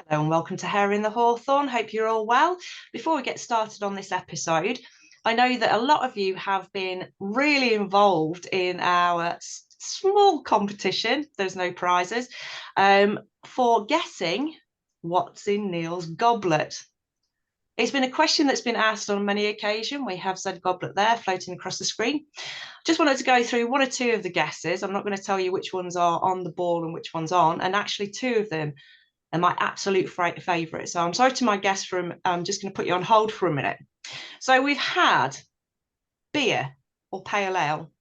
Hello and welcome to Hair in the Hawthorn. Hope you're all well. Before we get started on this episode, I know that a lot of you have been really involved in our small competition. There's no prizes for guessing what's in Neil's goblet. It's been a question that's been asked on many occasions. We have said goblet there floating across the screen. Just wanted to go through one or two of the guesses. I'm not going to tell you which ones are on the ball and which ones aren't, and actually two of them are my absolute favourite. So I'm sorry to my guests I'm just going to put you on hold for a minute. So we've had beer or pale ale.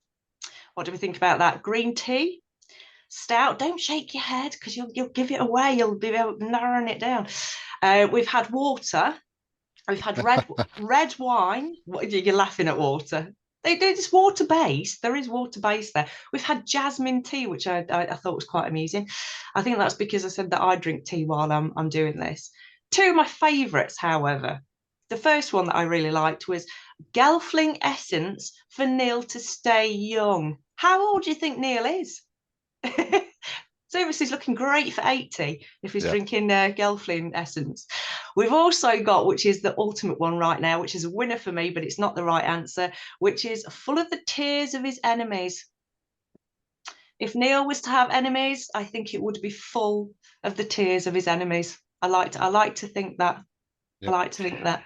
What do we think about that? Green tea, stout. Don't shake your head because you'll give it away. You'll be narrowing it down. We've had water. We've had red wine. What, you're laughing at water. It's water based. There is water based there. We've had jasmine tea, which I thought was quite amusing. I think that's because I said that I drink tea while I'm doing this. Two of my favourites, however, the first one that I really liked was Gelfling essence for Neil to stay young. How old do you think Neil is? Service is looking great for 80 if he's drinking Gelfling essence. We've also got, which is the ultimate one right now, which is a winner for me, but it's not the right answer, which is full of the tears of his enemies. If Neil was to have enemies, I think it would be full of the tears of his enemies. I like to think that. Yep. I like to think that.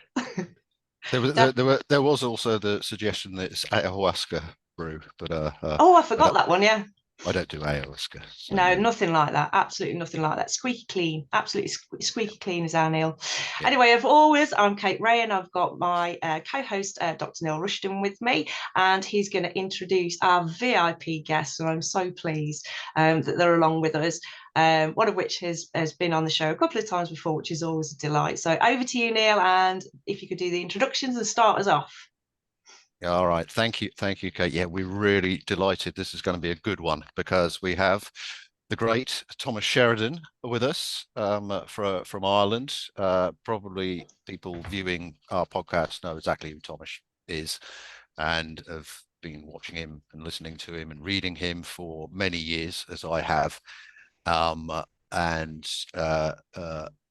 There was also the suggestion that it's ayahuasca brew, but oh, I forgot that one. Yeah. I don't do ayahuasca. So. No, nothing like that. Absolutely nothing like that. Squeaky clean. Absolutely squeaky clean as our Neil. Yeah. Anyway, as always, I'm Kate Ray, and I've got my co-host, Dr. Neil Rushton, with me, and he's going to introduce our VIP guests, and I'm so pleased that they're along with us. One of which has been on the show a couple of times before, which is always a delight. So over to you, Neil, and if you could do the introductions and start us off. Yeah, all right. Thank you, Kate. Yeah, we're really delighted. This is going to be a good one because we have the great Thomas Sheridan with us from Ireland. Probably people viewing our podcast know exactly who Thomas is and have been watching him and listening to him and reading him for many years, as I have. And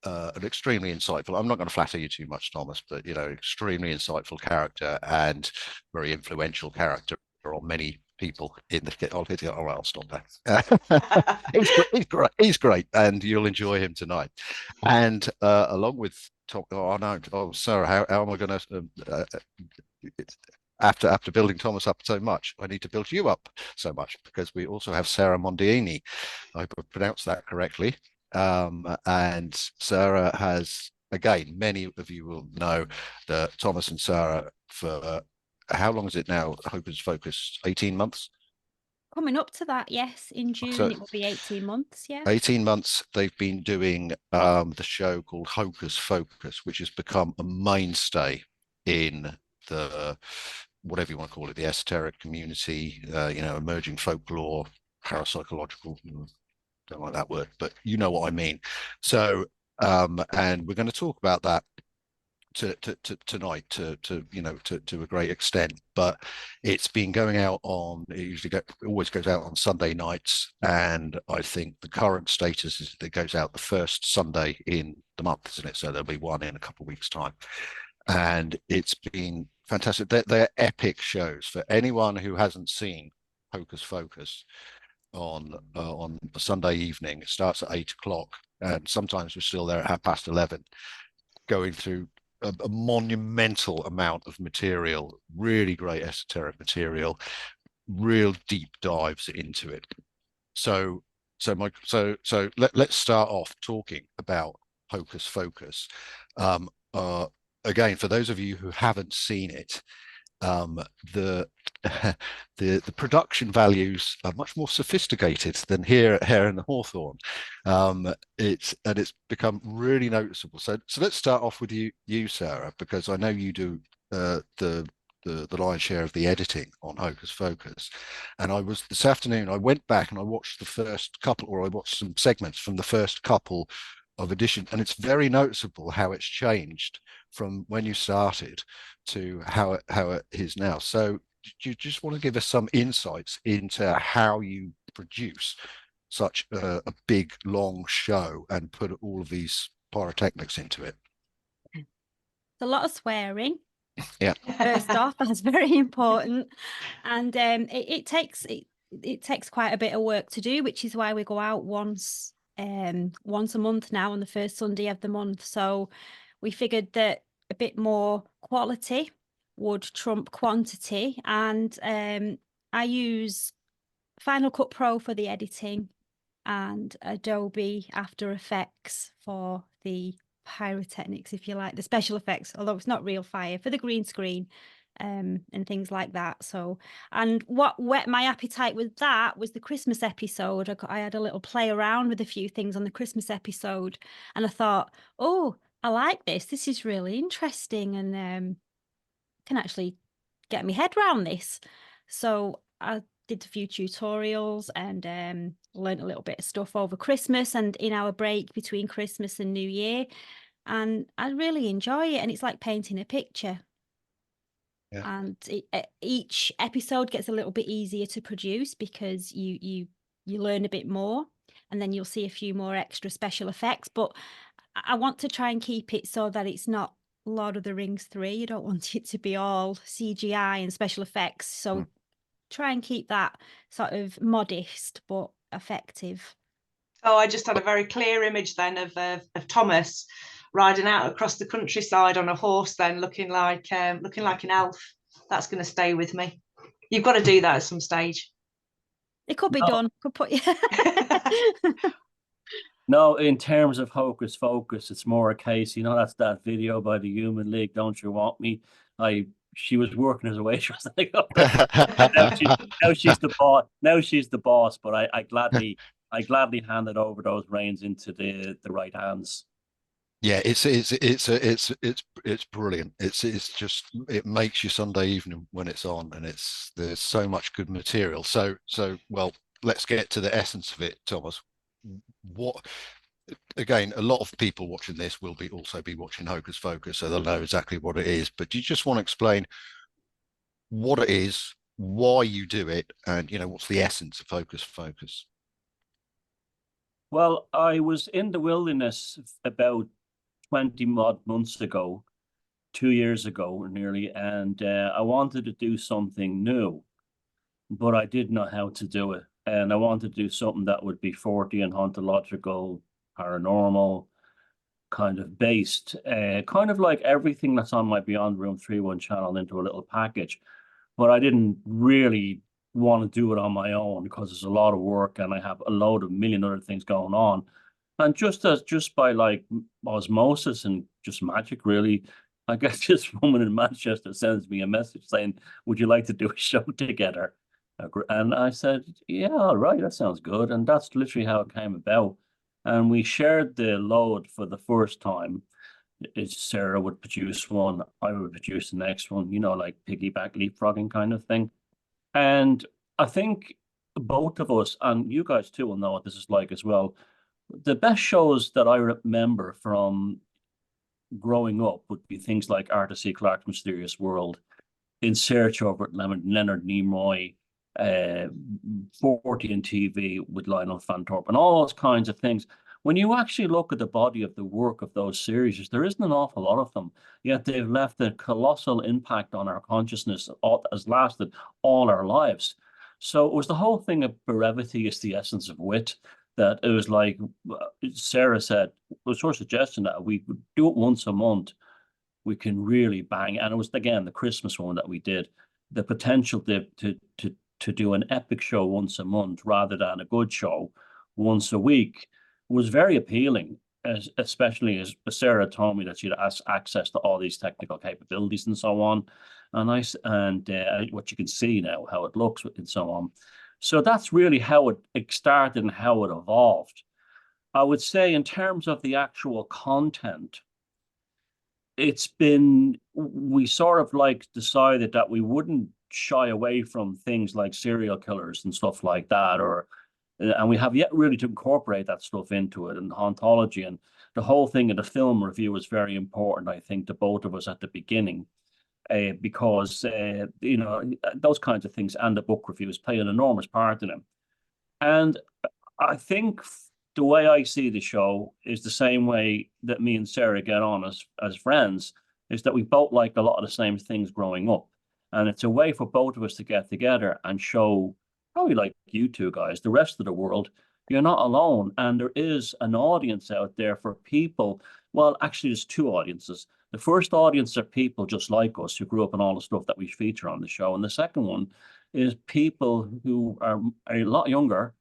an extremely insightful, I'm not going to flatter you too much, Thomas, but extremely insightful character and very influential character on many people in the I'll stop there. He's great, and you'll enjoy him tonight. And along with Tom, Sarah, how am I going to after building Thomas up so much, I need to build you up so much because we also have Sara Mondain. I pronounced that correctly. And Sara has, again, many of you will know that Thomas and Sara, for how long is it now? Hocus Focus, 18 months? Coming up to that, yes. In June, so, it will be 18 months, yeah. 18 months they've been doing the show called Hocus Focus, which has become a mainstay in the, whatever you want to call it, the esoteric community, emerging folklore, parapsychological, don't like that word, but you know what I mean. So, and we're going to talk about that tonight to a great extent, but it's been going out on, it always goes out on Sunday nights, and I think the current status is that it goes out the first Sunday in the month, isn't it? So there'll be one in a couple of weeks' time. And it's been fantastic. They're epic shows. For anyone who hasn't seen Hocus Focus on a Sunday evening, it starts at 8 o'clock, and sometimes we're still there at 11:30, going through a monumental amount of material, really great esoteric material, real deep dives into it. So let's start off talking about Hocus Focus. Again, for those of you who haven't seen it, the production values are much more sophisticated than here at Hair in the Hawthorn. It's become really noticeable. So let's start off with you, Sara, because I know you do the lion's share of the editing on Hocus Focus. And this afternoon I went back and I watched I watched some segments from the first couple of edition, and it's very noticeable how it's changed from when you started to how it is now. So do you just want to give us some insights into how you produce such a big long show and put all of these pyrotechnics into it. A lot of swearing. Yeah. First off, that's very important, and it takes quite a bit of work to do, which is why we go out once a month now on the first Sunday of the month. So we figured that a bit more quality would trump quantity, and I use Final Cut Pro for the editing and Adobe After Effects for the pyrotechnics, if you like, the special effects, although it's not real fire, for the green screen and things like that. So, and what whet my appetite with that was the Christmas episode. I had a little play around with a few things on the Christmas episode, and I thought, oh, I like this. This is really interesting, and can actually get my head around this. So I did a few tutorials and learned a little bit of stuff over Christmas and in our break between Christmas and New Year. And I really enjoy it. And it's like painting a picture. Yeah. And each episode gets a little bit easier to produce because you learn a bit more, and then you'll see a few more extra special effects. But I want to try and keep it so that it's not Lord of the Rings 3. You don't want it to be all CGI and special effects. So try and keep that sort of modest but effective. Oh, I just had a very clear image then of Thomas riding out across the countryside on a horse, then looking like an elf. That's going to stay with me. You've got to do that at some stage. It could be done. Could put No, in terms of Hocus Focus, it's more a case, that's that video by the Human League, Don't You Want Me? She was working as a waitress. Now she's the boss. Now she's the boss. But I gladly handed over those reins into the right hands. Yeah, it's brilliant. It's just, it makes your Sunday evening when it's on, and there's so much good material. So well, let's get to the essence of it, Thomas. What, again, a lot of people watching this will also be watching Hocus Focus, so they'll know exactly what it is. But do you just want to explain what it is, why you do it, and what's the essence of Hocus Focus? Well, I was in the wilderness about 20 odd months ago, 2 years ago nearly, and I wanted to do something new, but I didn't know how to do it. And I wanted to do something that would be Fortean ontological, paranormal, kind of based, kind of like everything that's on my Beyond Room 31 channel into a little package. But I didn't really want to do it on my own because there's a lot of work and I have a load of million other things going on. And just by like osmosis and just magic, really, I guess this woman in Manchester sends me a message saying, "Would you like to do a show together?" And I said, "Yeah, all right, that sounds good." And that's literally how it came about. And we shared the load for the first time. Sarah would produce one, I would produce the next one, like piggyback leapfrogging kind of thing. And I think both of us, and you guys too will know what this is like as well, the best shows that I remember from growing up would be things like Arthur C. Clarke's Mysterious World, In Search of Leonard Nimoy, 40 TV with Lionel Fanthorpe, and all those kinds of things. When you actually look at the body of the work of those series, there isn't an awful lot of them, yet they've left a colossal impact on our consciousness that has lasted all our lives. So it was the whole thing of brevity is the essence of wit, that it was like Sarah said, it was her suggestion that we would do it once a month. We can really bang. And it was, again, the Christmas one that we did. The potential to do an epic show once a month rather than a good show once a week was very appealing, especially as Sarah told me that she'd access to all these technical capabilities and so on. And what you can see now, how it looks and so on. So that's really how it started and how it evolved. I would say in terms of the actual content, we sort of like decided that we wouldn't shy away from things like serial killers and stuff like that, and we have yet really to incorporate that stuff into it, and hauntology and the whole thing of the film review was very important, I think, to both of us at the beginning, because those kinds of things and the book reviews play an enormous part in them. And I think the way I see the show is the same way that me and Sarah get on as friends, is that we both like a lot of the same things growing up. And it's a way for both of us to get together and show, probably like you two guys, the rest of the world, you're not alone. And there is an audience out there for people. Well, actually, there's two audiences. The first audience are people just like us who grew up in all the stuff that we feature on the show. And the second one is people who are a lot younger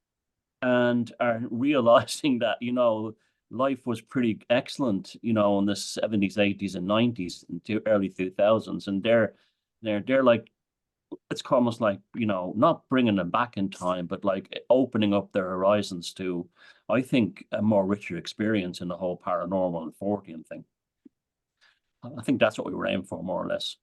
and are realizing that, you know, life was pretty excellent, you know, in the 70s, 80s, and 90s, and early 2000s. And they're like, it's almost like, you know, not bringing them back in time, but like opening up their horizons to, I think, a more richer experience in the whole paranormal and Fortean thing. I think that's what we were aiming for, more or less.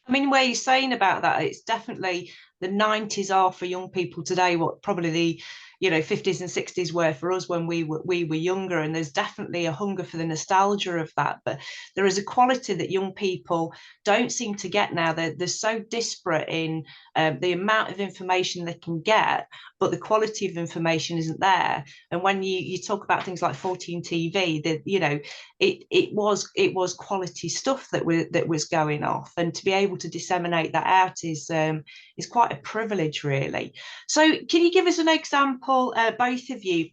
I mean, where you're saying about that, it's definitely the 90s are for young people today what probably the 50s and 60s were for us when we were younger, and there's definitely a hunger for the nostalgia of that. But there is a quality that young people don't seem to get now. They're so disparate in the amount of information they can get, but the quality of information isn't there. And when you talk about things like 14 TV, that it was quality stuff that was going off, and to be able to disseminate that out is quite a privilege, really. So can you give us an example, both of you,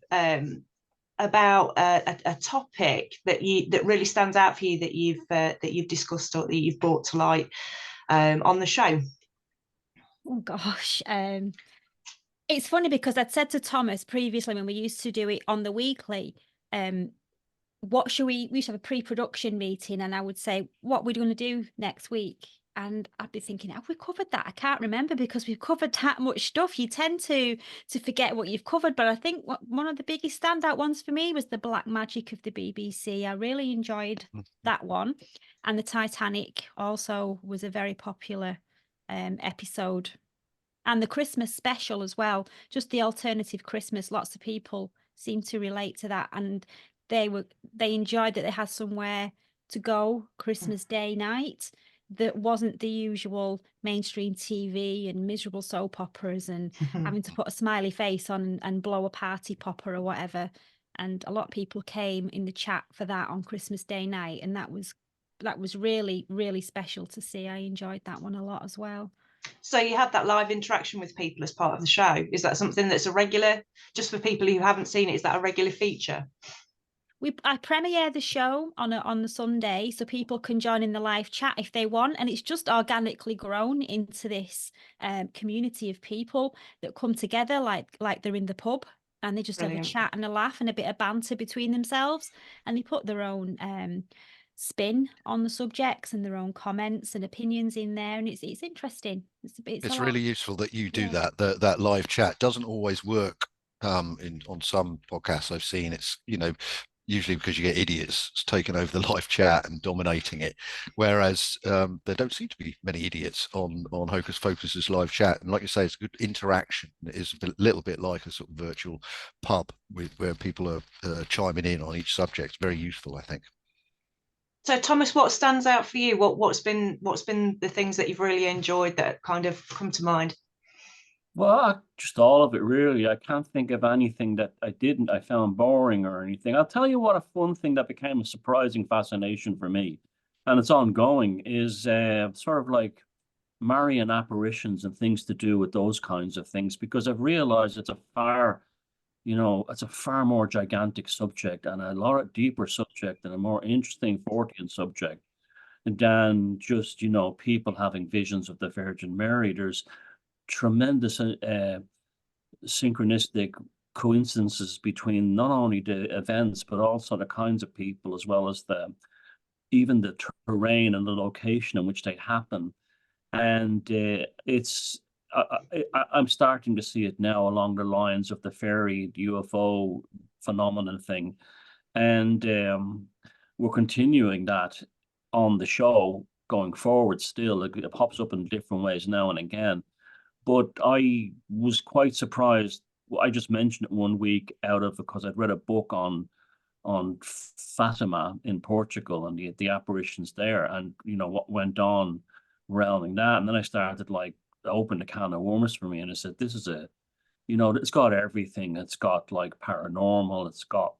about a topic that really stands out for you that you've discussed or that you've brought to light on the show? Oh gosh. It's funny because I'd said to Thomas previously when we used to do it on the weekly, what should we used to have a pre-production meeting, and I would say, what are we going to do next week? And I'd be thinking, have we covered that? I can't remember because we've covered that much stuff. You tend to forget what you've covered. But I think one of the biggest standout ones for me was the Black Magic of the BBC. I really enjoyed that one. And the Titanic also was a very popular episode. And the Christmas special as well, just the alternative Christmas. Lots of people seem to relate to that. And they enjoyed that they had somewhere to go Christmas Day night that wasn't the usual mainstream TV and miserable soap operas and having to put a smiley face on and blow a party popper or whatever. And a lot of people came in the chat for that on Christmas Day night, and that was really, really special to see. I enjoyed that one a lot as well. So you had that live interaction with people as part of the show. Is that something that's a regular, just for people who haven't seen it, is that a regular feature? I premiere the show on the Sunday, so people can join in the live chat if they want, and it's just organically grown into this community of people that come together like they're in the pub, and they just Brilliant. have a chat and a laugh and a bit of banter between themselves, and they put their own spin on the subjects and their own comments and opinions in there, and it's interesting. It's really useful that you do that. That live chat doesn't always work on some podcasts I've seen. It's usually because you get idiots taking over the live chat and dominating it, whereas there don't seem to be many idiots on Hocus Focus's live chat. And like you say, it's a good interaction. It is a little bit like a sort of virtual pub where people are chiming in on each subject. Very useful, I think. So Thomas, what stands out for you? What's been the things that you've really enjoyed that kind of come to mind? Well, just all of it, really. I can't think of anything that I found boring or anything. I'll tell you what, a fun thing that became a surprising fascination for me, and it's ongoing, is sort of like Marian apparitions and things to do with those kinds of things, because I've realized it's a far more gigantic subject and a lot deeper subject and a more interesting Fortean subject than just, people having visions of the Virgin Mary. There's tremendous synchronistic coincidences between not only the events but also the kinds of people, as well as even the terrain and the location in which they happen. And I'm starting to see it now along the lines of the fairy, the UFO phenomenon thing, and we're continuing that on the show going forward. Still, it pops up in different ways now and again. But I was quite surprised. I just mentioned it one week because I'd read a book on Fatima in Portugal and the apparitions there, and what went on surrounding that. And then I started like open a can of worms for me, and I said, this is You know, it's got everything. It's got like paranormal. It's got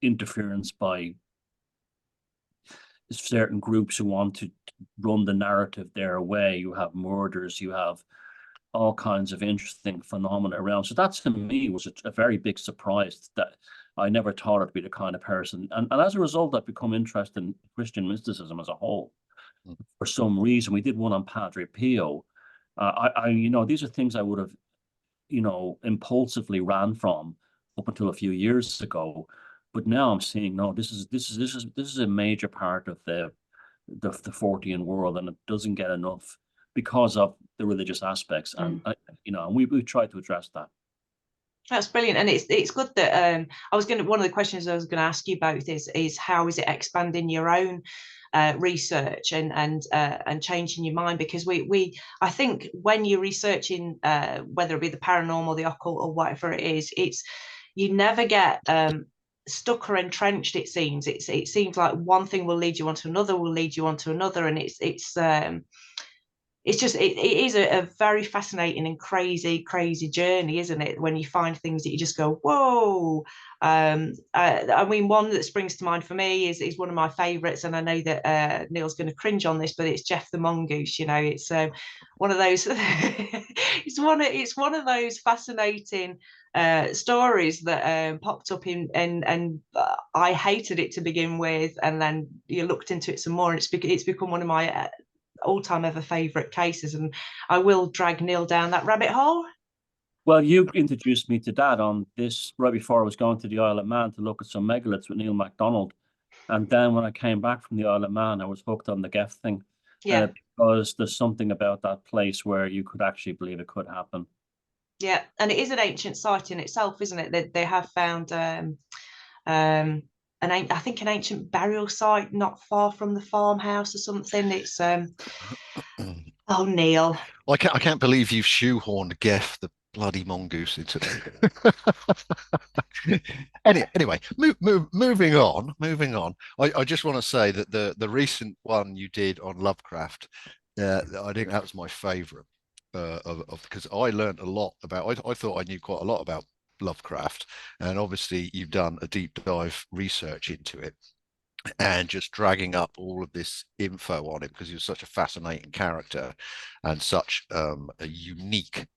interference by certain groups who want to run the narrative their way. You have murders. You have all kinds of interesting phenomena around. So that to me was a very big surprise that I never thought I'd be the kind of person. And as a result, I've become interested in Christian mysticism as a whole. For some reason, we did one on Padre Pio. You know, these are things I would have, you know, impulsively ran from up until a few years ago. But now I'm seeing, no, this is a major part of the Fortean world, and it doesn't get enough because of the religious aspects. And you know, and we tried to address that. That's brilliant, and it's good that one of the questions I was going to ask you both is how is it expanding your own research and changing your mind, because I think when you're researching whether it be the paranormal, the occult, or whatever it is, it's you never get stuck or entrenched. It seems like one thing will lead you on to another, and it is a very fascinating and crazy journey, isn't it, when you find things that you just go, whoa. I mean, one that springs to mind for me is one of my favorites, and I know that Neil's going to cringe on this, but it's Jeff the Mongoose. You know, it's one of those it's one of those fascinating stories that popped up and I hated it to begin with, and then you looked into it some more, and it's become one of my all-time ever favorite cases, and I will drag Neil down that rabbit hole. Well, you introduced me to that on this right before I was going to the Isle of Man to look at some megaliths with Neil MacDonald, and then when I came back from the Isle of Man, I was hooked on the Geth thing. Yeah, because there's something about that place where you could actually believe it could happen. Yeah, and it is an ancient site in itself, isn't it? They have found I think an ancient burial site not far from the farmhouse or something. It's oh, Neil, I can't believe you've shoehorned Geff the bloody mongoose into anyway, moving on. I just want to say that the recent one you did on Lovecraft, I think that was my favorite because I learned a lot about. I thought I knew quite a lot about Lovecraft, and obviously you've done a deep dive research into it and just dragging up all of this info on it because he was such a fascinating character and such a unique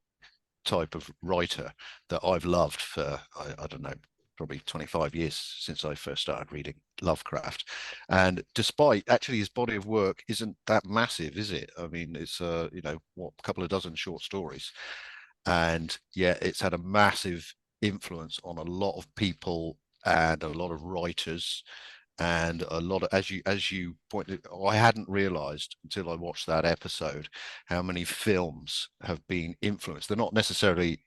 type of writer that I've loved for I don't know, probably 25 years since I first started reading Lovecraft. And despite actually his body of work isn't that massive, is it? I mean, it's you know, what, a couple of dozen short stories, and yeah, it's had a massive influence on a lot of people and a lot of writers and a lot of, as you pointed, I hadn't realized until I watched that episode how many films have been influenced. They're not necessarily,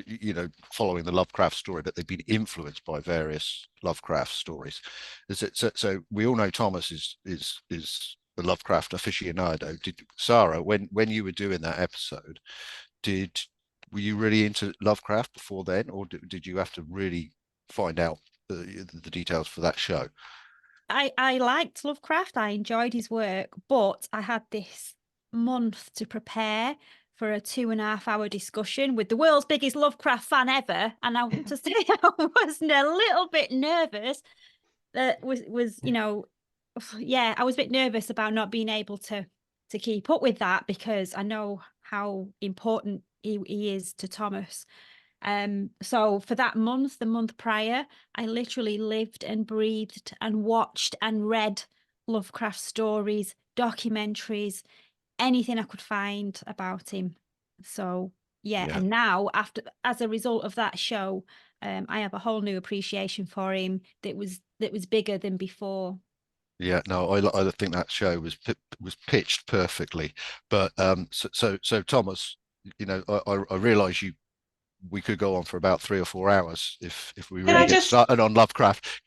you know, following the Lovecraft story, but they've been influenced by various Lovecraft stories. So we all know Thomas is the Lovecraft aficionado. Sara, when you were doing that episode, were you really into Lovecraft before then, or did you have to really find out the details for that show? I liked Lovecraft. I enjoyed his work, but I had this month to prepare for a 2.5 hour discussion with the world's biggest Lovecraft fan ever. And I want to say I was a little bit nervous. That was you know, yeah, I was a bit nervous about not being able to keep up with that because I know how important he is to Thomas. So for that month, the month prior, I literally lived and breathed and watched and read Lovecraft stories, documentaries, anything I could find about him. So yeah. And now as a result of that show, I have a whole new appreciation for him that was bigger than before. Yeah, no, I think that show was pitched perfectly. But so Thomas, you know, I realise we could go on for about 3 or 4 hours if we really get started on Lovecraft.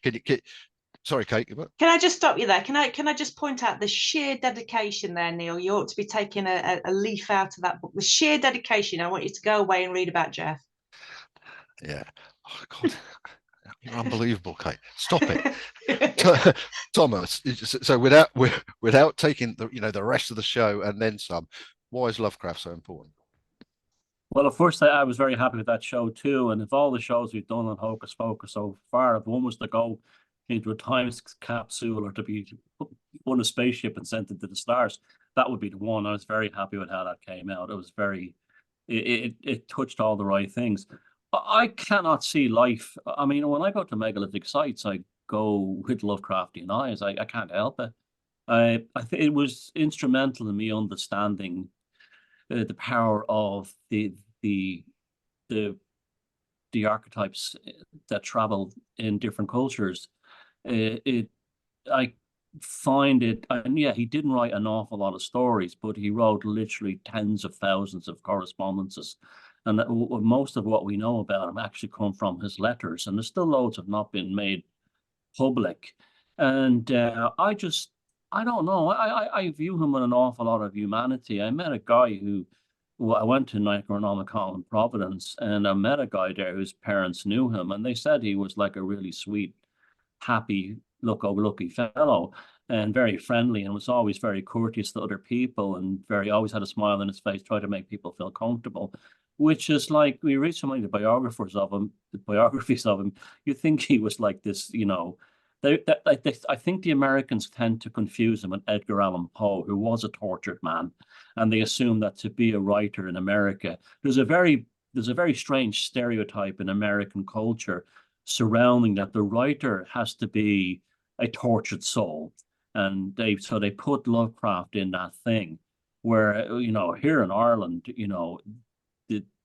Sorry, Kate. Can I just stop you there? Can I just point out the sheer dedication there, Neil? You ought to be taking a leaf out of that book. The sheer dedication. I want you to go away and read about Jeff. Yeah. Oh God. You're unbelievable, Kate. Stop it. Thomas, so without taking the rest of the show and then some, why is Lovecraft so important? Well, at first I was very happy with that show too, and if all the shows we've done on Hocus Pocus so far, if one was to go into a time capsule or to be put on a spaceship and sent into the stars, that would be the one. I was very happy with how that came out. It was very, it touched all the right things. I cannot see life. I mean, when I go to megalithic sites, I go with Lovecraftian eyes. I can't help it. I think it was instrumental in me understanding the power of the the the archetypes that travel in different cultures. It I find it, and yeah, he didn't write an awful lot of stories, but he wrote literally tens of thousands of correspondences. And most of what we know about him actually come from his letters, and there's still loads have not been made public. And I don't know. I view him with an awful lot of humanity. I met a guy who, well, I went to Necronomicon in Providence, and I met a guy there whose parents knew him, and they said he was like a really sweet, happy, lucky fellow, and very friendly, and was always very courteous to other people, and very always had a smile on his face, tried to make people feel comfortable. Which is like, we read so many the biographies of him, you think he was like this, you know. I think the Americans tend to confuse him with Edgar Allan Poe, who was a tortured man, and they assume that to be a writer in America, there's a very strange stereotype in American culture surrounding that the writer has to be a tortured soul, and they put Lovecraft in that thing, where, you know, here in Ireland, you know,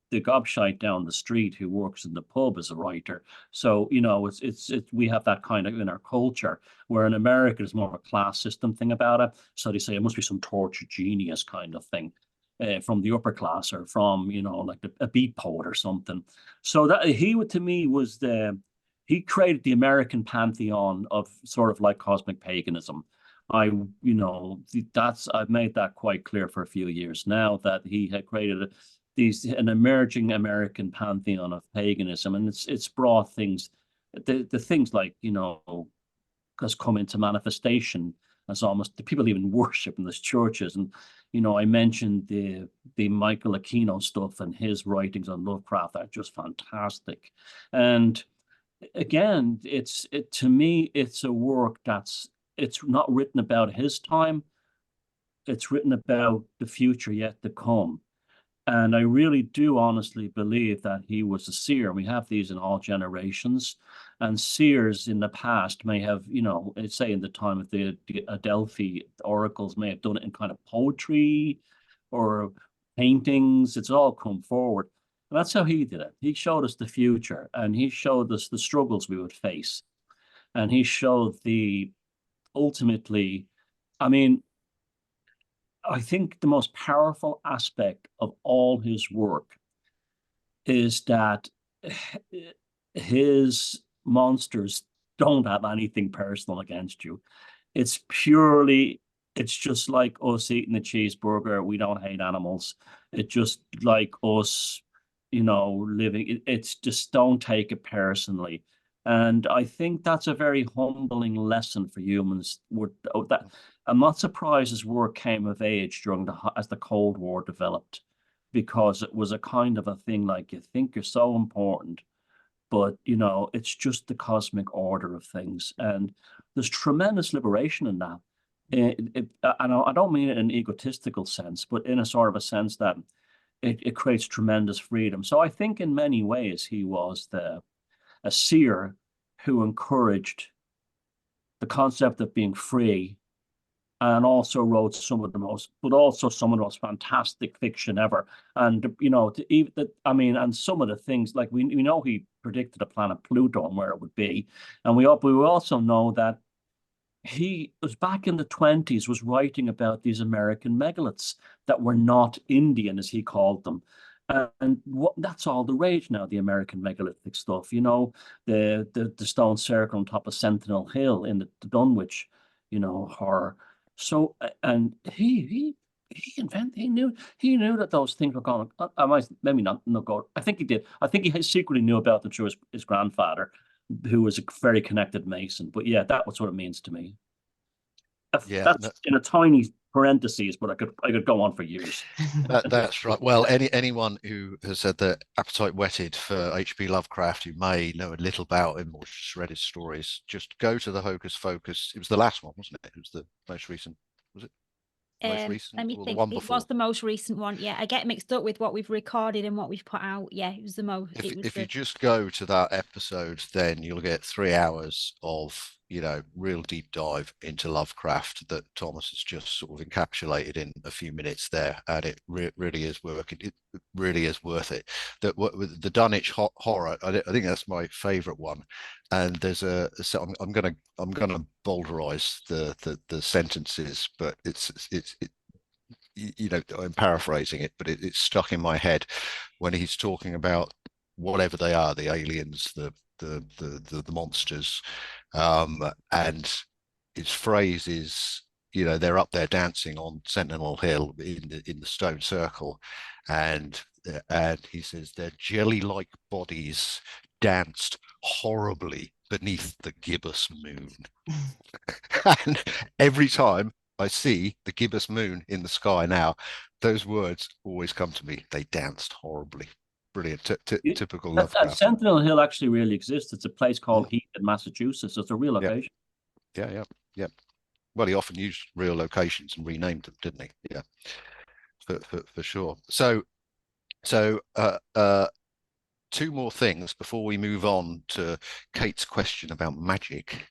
the gobshite down the street who works in the pub is a writer. So, you know, it's we have that kind of in our culture, where in America there's more of a class system thing about it. So they say it must be some tortured genius kind of thing, from the upper class, or from, you know, like a beat poet or something. So that to me was he created the American pantheon of sort of like cosmic paganism. You know, I've made that quite clear for a few years now, that he had created an emerging American pantheon of paganism, and it's brought things, the things like, you know, has come into manifestation as almost the people even worship in these churches. And, you know, I mentioned the Michael Aquino stuff, and his writings on Lovecraft are just fantastic. And again, to me, it's a work it's not written about his time, it's written about the future yet to come. And I really do honestly believe that he was a seer. We have these in all generations. And seers in the past may have, you know, say in the time of the Adelphi oracles, may have done it in kind of poetry or paintings. It's all come forward. And that's how he did it. He showed us the future, and he showed us the struggles we would face. And he showed ultimately, I mean, I think the most powerful aspect of all his work is that his monsters don't have anything personal against you. It's just like us eating a cheeseburger. We don't hate animals. It's just like us, you know, living. It's just, don't take it personally. And I think that's a very humbling lesson for humans. I'm not surprised his work came of age as the Cold War developed, because it was a kind of a thing like, you think you're so important, but, you know, it's just the cosmic order of things. And there's tremendous liberation in that. And I don't mean it in an egotistical sense, but in a sort of a sense that it creates tremendous freedom. So I think in many ways he was a seer who encouraged the concept of being free, and also wrote some of the most fantastic fiction ever. And, you know, and some of the things, like we know he predicted the planet Pluto and where it would be, and we also know that he was back in the 20s was writing about these American megaliths that were not Indian, as he called them. And that's all the rage now, the American megalithic stuff, you know, the stone circle on top of Sentinel Hill in the Dunwich, you know, horror. So, and he knew that those things were going. I might maybe not go. I think he did. I think he secretly knew about them through his grandfather, who was a very connected Mason. But yeah, that's what it means to me. Yeah, that's in a tiny parentheses, but I could go on for years. That's right. Well, anyone who has had their appetite whetted for H.P. Lovecraft, who may know a little about him or just read his stories, just go to the Hocus Focus. It was the last one, wasn't it? It was the most recent. Was it the most recent Let me or the think. one It before? was the most recent one. Yeah, I get mixed up with what we've recorded and what we've put out. Yeah, it was the most. If you just go to that episode, then you'll get 3 hours of, real deep dive into Lovecraft that Thomas has just sort of encapsulated in a few minutes there, and it really is working. It really is worth it. With the Dunwich horror, I think that's my favourite one. And there's so I'm gonna boulderize the sentences, but I'm paraphrasing it, but it's stuck in my head when he's talking about whatever they are, the aliens, the monsters, and his phrase is, they're up there dancing on Sentinel Hill in the stone circle, and he says their jelly-like bodies danced horribly beneath the gibbous moon. And every time I see the gibbous moon in the sky now, those words always come to me. They danced horribly. Brilliant. Typical Lovecraft. Sentinel Hill actually really exists. It's a place called Heath in Massachusetts. It's a real location. Yeah. Well, he often used real locations and renamed them, didn't he? Yeah, for sure. So, two more things before we move on to Kate's question about magic.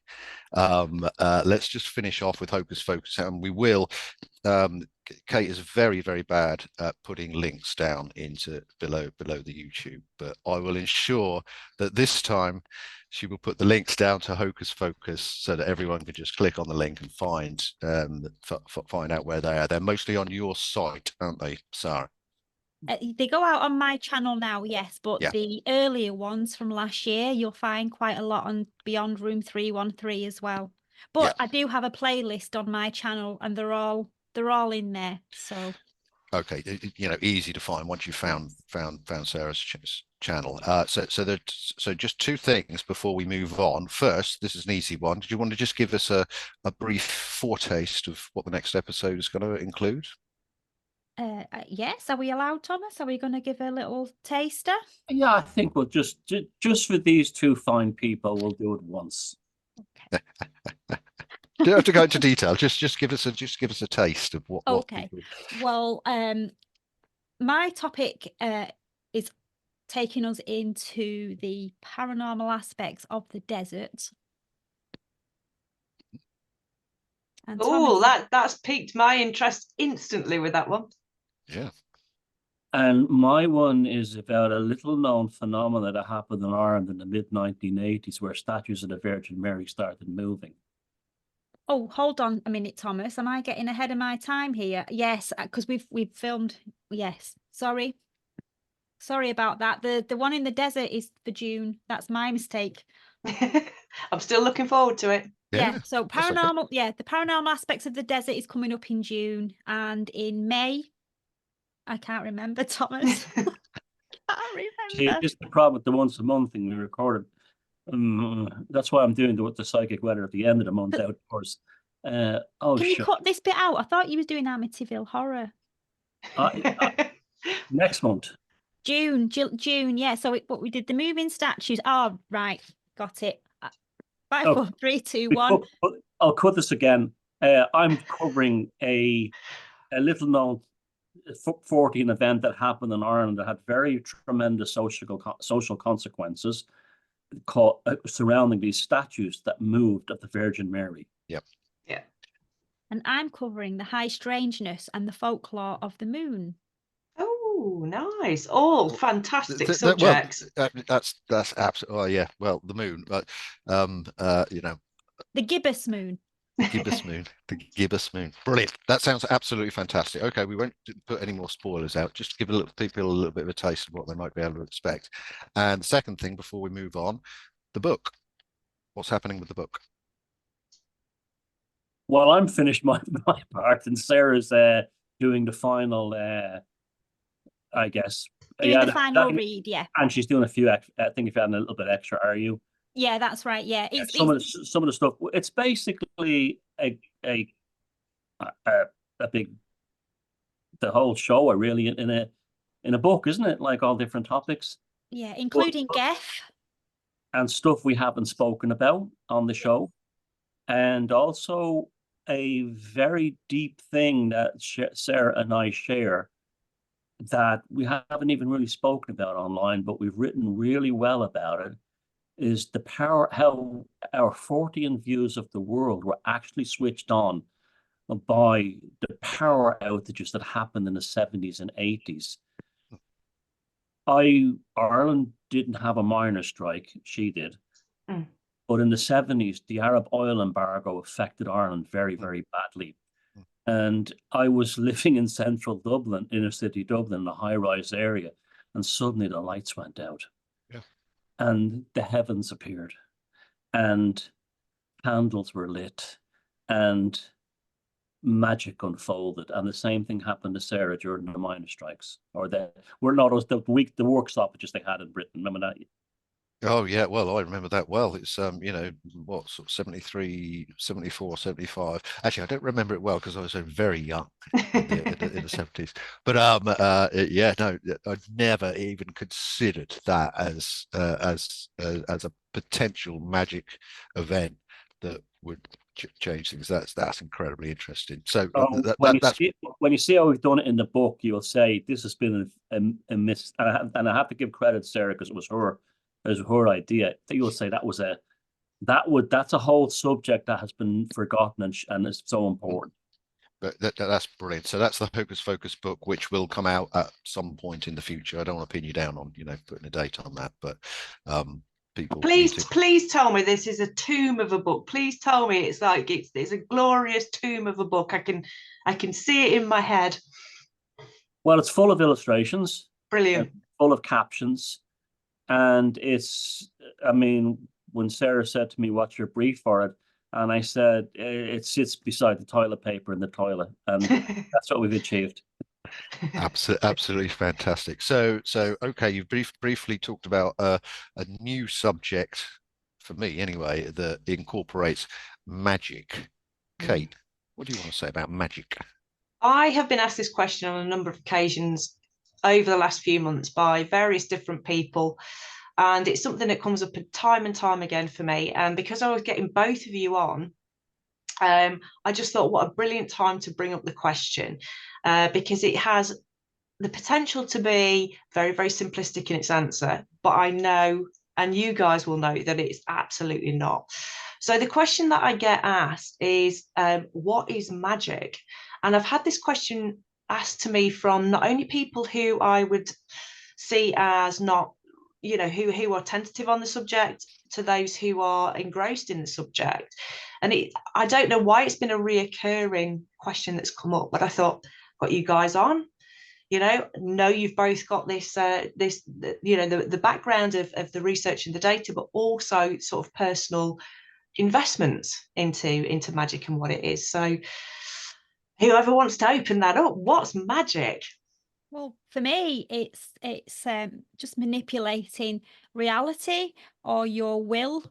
Let's just finish off with Hocus Focus, and we will. Kate is very, very bad at putting links down into below the YouTube, but I will ensure that this time she will put the links down to Hocus Focus so that everyone can just click on the link and find out where they are. They're mostly on your site, aren't they, Sara? They go out on my channel now, yes, but Yeah. the earlier ones from last year, you'll find quite a lot on Beyond Room 313 as well. But I do have a playlist on my channel, and they're all in there. So okay, easy to find once you found Sarah's channel. So just two things before we move on. First, this is an easy one. Did you want to just give us a brief foretaste of what the next episode is going to include? Yes, are we allowed, Thomas? Are we going to give a little taster? Yeah, I think we'll just for these two fine people, we'll do it once. Okay. Do you have to go into detail? Just give us a taste of what. Okay. Well, my topic is taking us into the paranormal aspects of the desert. Oh, that's piqued my interest instantly with that one. Yeah. And my one is about a little known phenomenon that happened in Ireland in the mid-1980s, where statues of the Virgin Mary started moving. Oh, hold on a minute, Thomas. Am I getting ahead of my time here? Yes, because we've filmed. Yes, sorry about that. The one in the desert is for June. That's my mistake. I'm still looking forward to it. Yeah. So paranormal. Okay. Yeah, the paranormal aspects of the desert is coming up in June, and in May. I can't remember, Thomas. Can't remember. See, this is the problem with the once a month thing we recorded. That's why I'm doing the psychic weather at the end of the month outdoors. Can you cut this bit out? I thought you was doing Amityville Horror. Next month. June. Yeah. So what we did the moving statues. Oh, right. Got it. 5, 4, 3, 2, 1. I'll cut this again. I'm covering a little known 14 event that happened in Ireland that had very tremendous social consequences surrounding these statues that moved of the Virgin Mary. Yep. Yeah. And I'm covering the high strangeness and the folklore of the moon. Oh, nice! All fantastic subjects. Well, that's absolutely. Oh, yeah. Well, the moon, but the gibbous moon. The gibbous moon. Brilliant. That sounds absolutely fantastic. Okay, we won't put any more spoilers out. Just give people a little bit of a taste of what they might be able to expect. And the second thing, before we move on, the book. What's happening with the book? Well, I'm finished my part, and Sarah's doing the final. I guess. Doing the final read, yeah. And she's doing a few. I think if you're adding a little bit extra, are you? Yeah, that's right. Yeah, some of the stuff. It's basically a the whole show are really in a book, isn't it? Like all different topics. Yeah, including Geff. And stuff we haven't spoken about on the show. And also a very deep thing that Sarah and I share that we haven't even really spoken about online, but we've written really well about it, is the power, how our Fortean views of the world were actually switched on by the power outages that happened in the 70s and 80s. Ireland didn't have a miners' strike, she did. Mm. But in the 70s, the Arab oil embargo affected Ireland very, very badly. And I was living in central Dublin, inner city Dublin, in a high-rise area, and suddenly the lights went out. Yeah. And the heavens appeared, and candles were lit, and magic unfolded. And the same thing happened to Sarah during the miners' strikes, or the work stoppages they had in Britain. Remember that? Oh yeah, well I remember that well. It's you know, what, sort of 73, 74, 75. Actually, I don't remember it well because I was so very young in the 70s. But yeah, no, I'd never even considered that as a potential magic event that would change things. That's incredibly interesting. So when you see how we've done it in the book, you'll say this has been a miss, and I have to give credit to Sarah because it was her idea. You'll say that's a whole subject that has been forgotten and is so important. But that's brilliant. So that's the Hocus Focus book, which will come out at some point in the future. I don't want to pin you down on, putting a date on that, but people please tell me this is a tomb of a book. Please tell me it's a glorious tomb of a book. I can see it in my head. Well, it's full of illustrations, brilliant, full of captions, and when Sarah said to me, "What's your brief for it?" and I said, "It sits beside the toilet paper in the toilet," and that's what we've achieved. Absolutely fantastic. So okay, you've briefly talked about a new subject for me anyway that incorporates magic. Kate, what do you want to say about magic? I have been asked this question on a number of occasions over the last few months by various different people, and it's something that comes up time and time again for me. And because I was getting both of you on, I just thought what a brilliant time to bring up the question, because it has the potential to be very, very simplistic in its answer, but I know, and you guys will know, that it's absolutely not. So the question that I get asked is, what is magic? And I've had this question asked to me from not only people who I would see as not, who are tentative on the subject, to those who are engrossed in the subject. And I don't know why it's been a reoccurring question that's come up, but I thought, got you guys on. Know you've both got this the background of the research and the data, but also sort of personal investments into magic and what it is. So whoever wants to open that up, what's magic? Well, for me, it's just manipulating reality or your will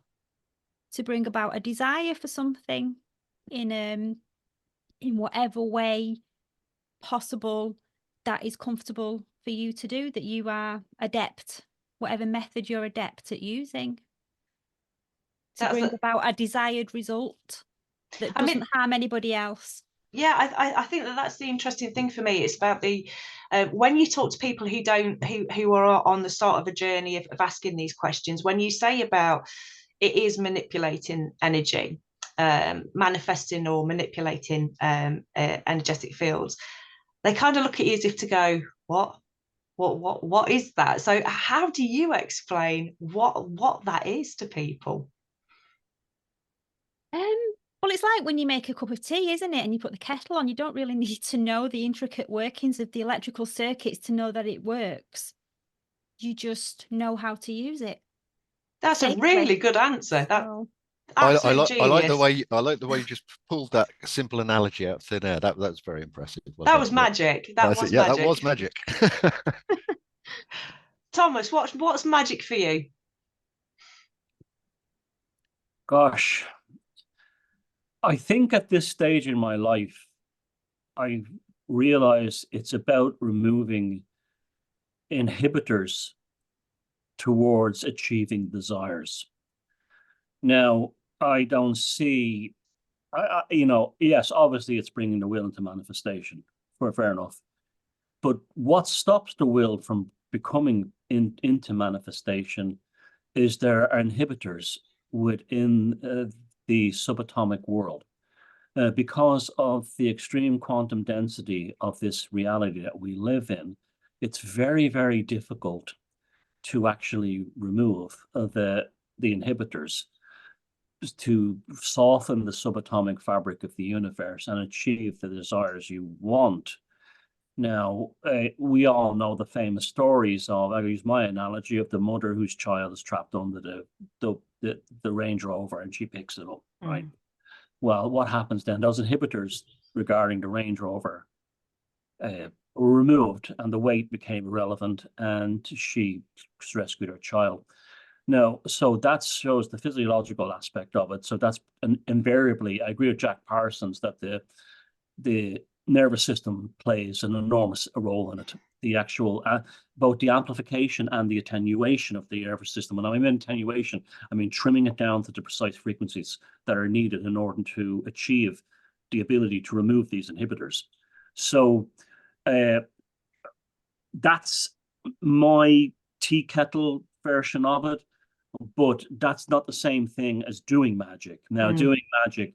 to bring about a desire for something in whatever way possible that is comfortable for you to do, that you are adept, whatever method you're adept at using to bring about a desired result that doesn't harm anybody else. Yeah, I think that's the interesting thing for me. It's about the when you talk to people who are on the start of a journey of asking these questions, when you say about it is manipulating energy, manifesting or manipulating energetic fields, they kind of look at you as if to go, what is that? So how do you explain what that is to people? Well, it's like when you make a cup of tea, isn't it? And you put the kettle on, you don't really need to know the intricate workings of the electrical circuits to know that it works. You just know how to use it. That's safely. A really good answer. I like the way you just pulled that simple analogy out of thin air. That's very impressive. That was magic. That was magic. Thomas, what's magic for you? Gosh, I think at this stage in my life, I realize it's about removing inhibitors towards achieving desires. Now, I don't see, yes, obviously it's bringing the will into manifestation, fair enough. But what stops the will from becoming into manifestation is there are inhibitors within the subatomic world. Because of the extreme quantum density of this reality that we live in, it's very, very difficult to actually remove the inhibitors to soften the subatomic fabric of the universe and achieve the desires you want. Now, we all know the famous stories of, I use my analogy of the mother whose child is trapped under the Range Rover and she picks it up, right? Well, what happens then? Those inhibitors regarding the Range Rover were removed and the weight became irrelevant and she rescued her child. No, so that shows the physiological aspect of it. So that's invariably, I agree with Jack Parsons that the nervous system plays an enormous role in it. The actual, both the amplification and the attenuation of the nervous system. And I mean attenuation, I mean trimming it down to the precise frequencies that are needed in order to achieve the ability to remove these inhibitors. So that's my tea kettle version of it, but that's not the same thing as doing magic. Now, doing magic,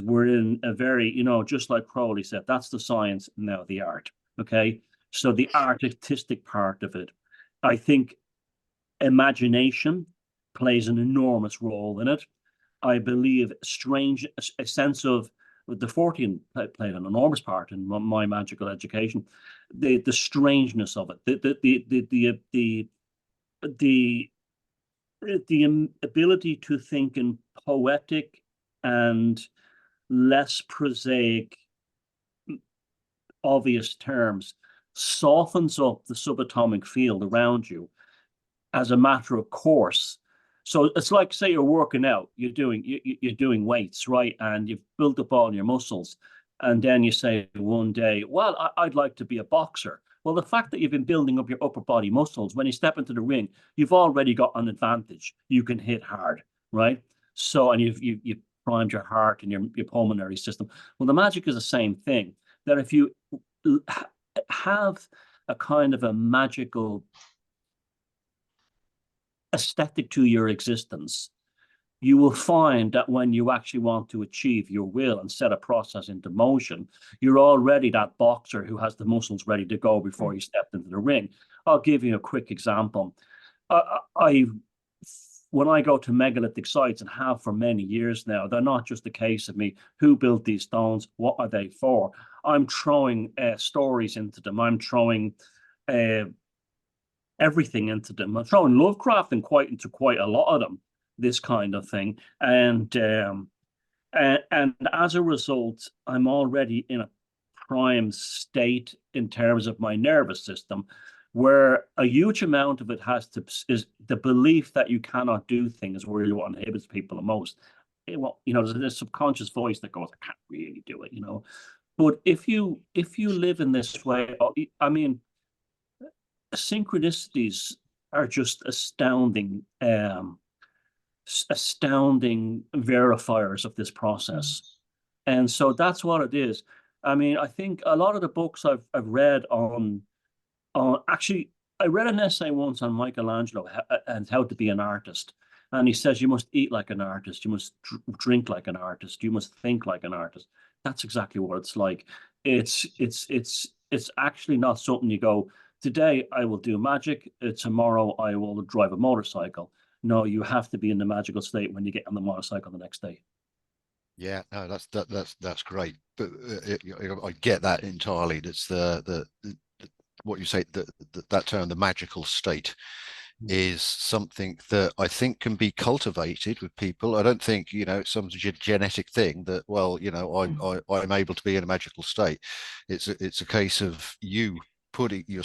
we're in a very, just like Crowley said, that's the science, now the art, okay? So the artistic part of it, I think imagination plays an enormous role in it. I believe a sense of the Fortean played an enormous part in my magical education. The strangeness of it, the ability to think in poetic and less prosaic, obvious terms softens up the subatomic field around you as a matter of course. So it's like, say you're working out, you're doing weights, right? And you've built up all your muscles. And then you say one day, well, I'd like to be a boxer. Well, the fact that you've been building up your upper body muscles, when you step into the ring, you've already got an advantage. You can hit hard, right? So, and you've primed your heart and your pulmonary system. Well, the magic is the same thing. That if you have a kind of a magical aesthetic to your existence, you will find that when you actually want to achieve your will and set a process into motion, you're already that boxer who has the muscles ready to go before you stepped into the ring. I'll give you a quick example. When I go to megalithic sites, and have for many years now, they're not just a case of me, who built these stones, what are they for? I'm throwing stories into them. I'm throwing everything into them. I'm throwing Lovecraft into quite a lot of them, this kind of thing. And as a result, I'm already in a prime state in terms of my nervous system, where a huge amount of it is the belief that you cannot do things where you inhibits people the most. Well, there's a subconscious voice that goes, I can't really do it, But if you live in this way, I mean, synchronicities are just astounding verifiers of this process. And so that's what it is. I mean, I think a lot of the books I've read actually, I read an essay once on Michelangelo and how to be an artist. And he says, you must eat like an artist. You must drink like an artist. You must think like an artist. That's exactly what it's like. It's actually not something you go, today I will do magic. Tomorrow I will drive a motorcycle. No, you have to be in the magical state when you get on the motorcycle the next day. Yeah, no, that's great. But I get that entirely. That's the what you say, that term, the magical state, is something that I think can be cultivated with people. I don't think, it's some genetic thing that, well, I'm able to be in a magical state. It's a case of you putting your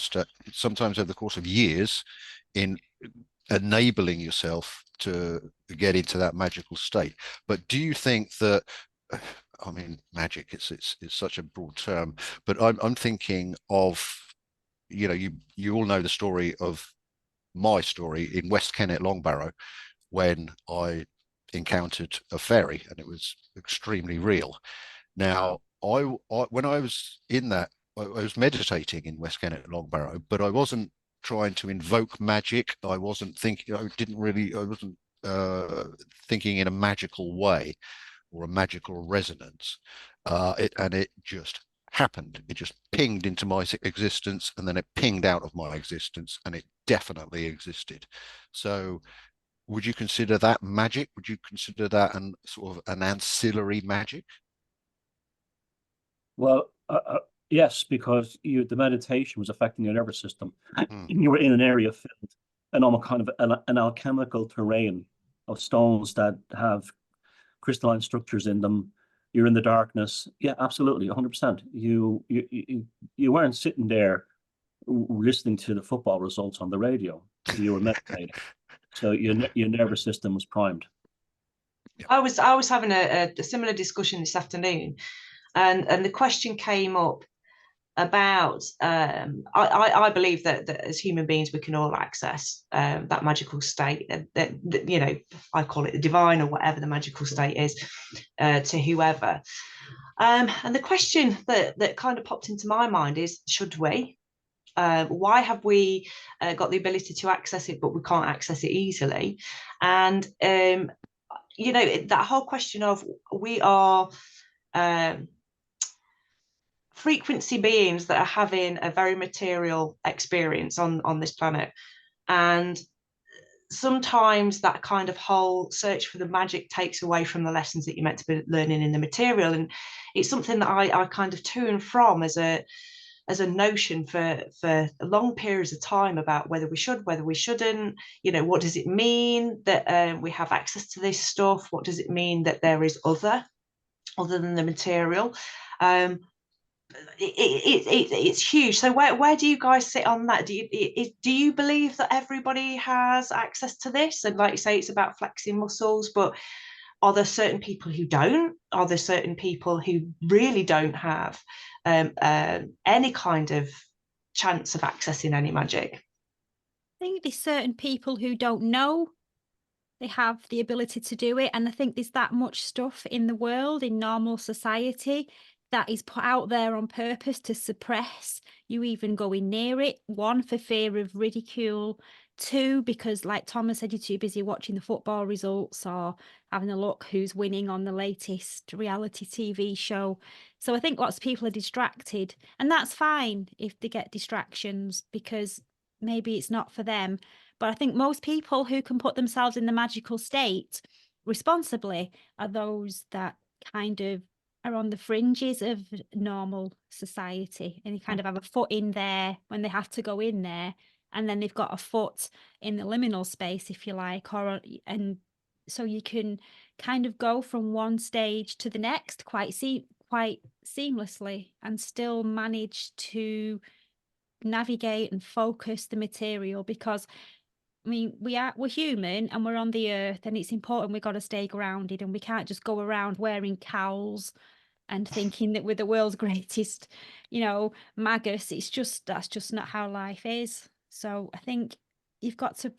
sometimes over the course of years in enabling yourself to get into that magical state. But do you think that I mean, magic, it's such a broad term, but I'm thinking of, you all know the story of my story in West Kennet, Longbarrow, when I encountered a fairy, and it was extremely real. Now, when I was in that, I was meditating in West Kennet, Longbarrow, but I wasn't trying to invoke magic. I wasn't thinking. I wasn't thinking in a magical way or a magical resonance. And it just happened. It just pinged into my existence, and then it pinged out of my existence, and it definitely existed. So would you consider that magic? Would you consider that an sort of an ancillary magic? Well, yes, because the meditation was affecting your nervous system. Mm. You were in an area filled, an almost kind of an alchemical terrain of stones that have crystalline structures in them. You're in the darkness. Yeah, absolutely, 100%. You weren't sitting there listening to the football results on the radio. You were meditating. So your nervous system was primed. I was having a similar discussion this afternoon, and the question came up about I believe that as human beings we can all access that magical state, that I call it the divine or whatever the magical state is, to whoever. And the question that kind of popped into my mind is, should we? Why have we got the ability to access it, but we can't access it easily? And that whole question of, we are frequency beings that are having a very material experience on this planet, and sometimes that kind of whole search for the magic takes away from the lessons that you're meant to be learning in the material. And it's something that I kind of to and from as a notion for long periods of time, about whether we shouldn't, what does it mean that we have access to this stuff? What does it mean that there is other than the material? It's huge. So where do you guys sit on that? Do you believe that everybody has access to this? And like you say, it's about flexing muscles, but are there certain people who don't? Are there certain people who really don't have any kind of chance of accessing any magic? I think there's certain people who don't know they have the ability to do it. And I think there's that much stuff in the world, in normal society, that is put out there on purpose to suppress you even going near it. One, for fear of ridicule. Two, because like Thomas said, you're too busy watching the football results or having a look who's winning on the latest reality TV show. So I think lots of people are distracted, and that's fine if they get distractions, because maybe it's not for them. But I think most people who can put themselves in the magical state responsibly are those that kind of are on the fringes of normal society, and they kind of have a foot in there when they have to go in there, and then they've got a foot in the liminal space, if you like, and so you can kind of go from one stage to the next quite seamlessly, and still manage to navigate and focus the material. Because I mean, we're human and we're on the earth, and it's important we've got to stay grounded, and we can't just go around wearing cowls and thinking that we're the world's greatest, magus. That's just not how life is. So I think you've got to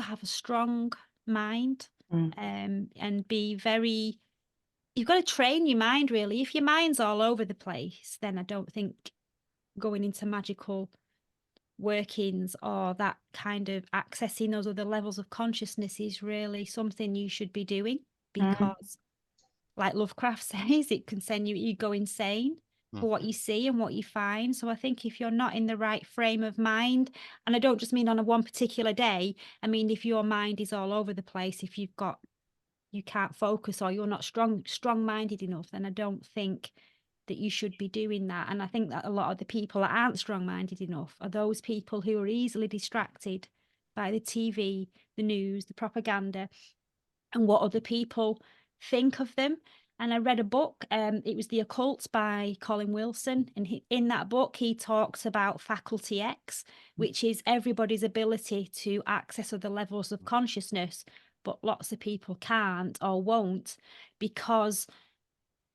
have a strong mind, and be very, you've got to train your mind really. If your mind's all over the place, then I don't think going into magical workings or that kind of accessing those other levels of consciousness is really something you should be doing, because like Lovecraft says, it can send you go insane for what you see and what you find. So I think if you're not in the right frame of mind, and I don't just mean on a one particular day, I mean if your mind is all over the place, if you can't focus, or you're not strong-minded enough, then I don't think that you should be doing that. And I think that a lot of the people that aren't strong-minded enough are those people who are easily distracted by the TV, the news, the propaganda, and what other people think of them. And I read a book, it was The Occult by Colin Wilson, and in that book he talks about Faculty X, which is everybody's ability to access other levels of consciousness, but lots of people can't or won't, because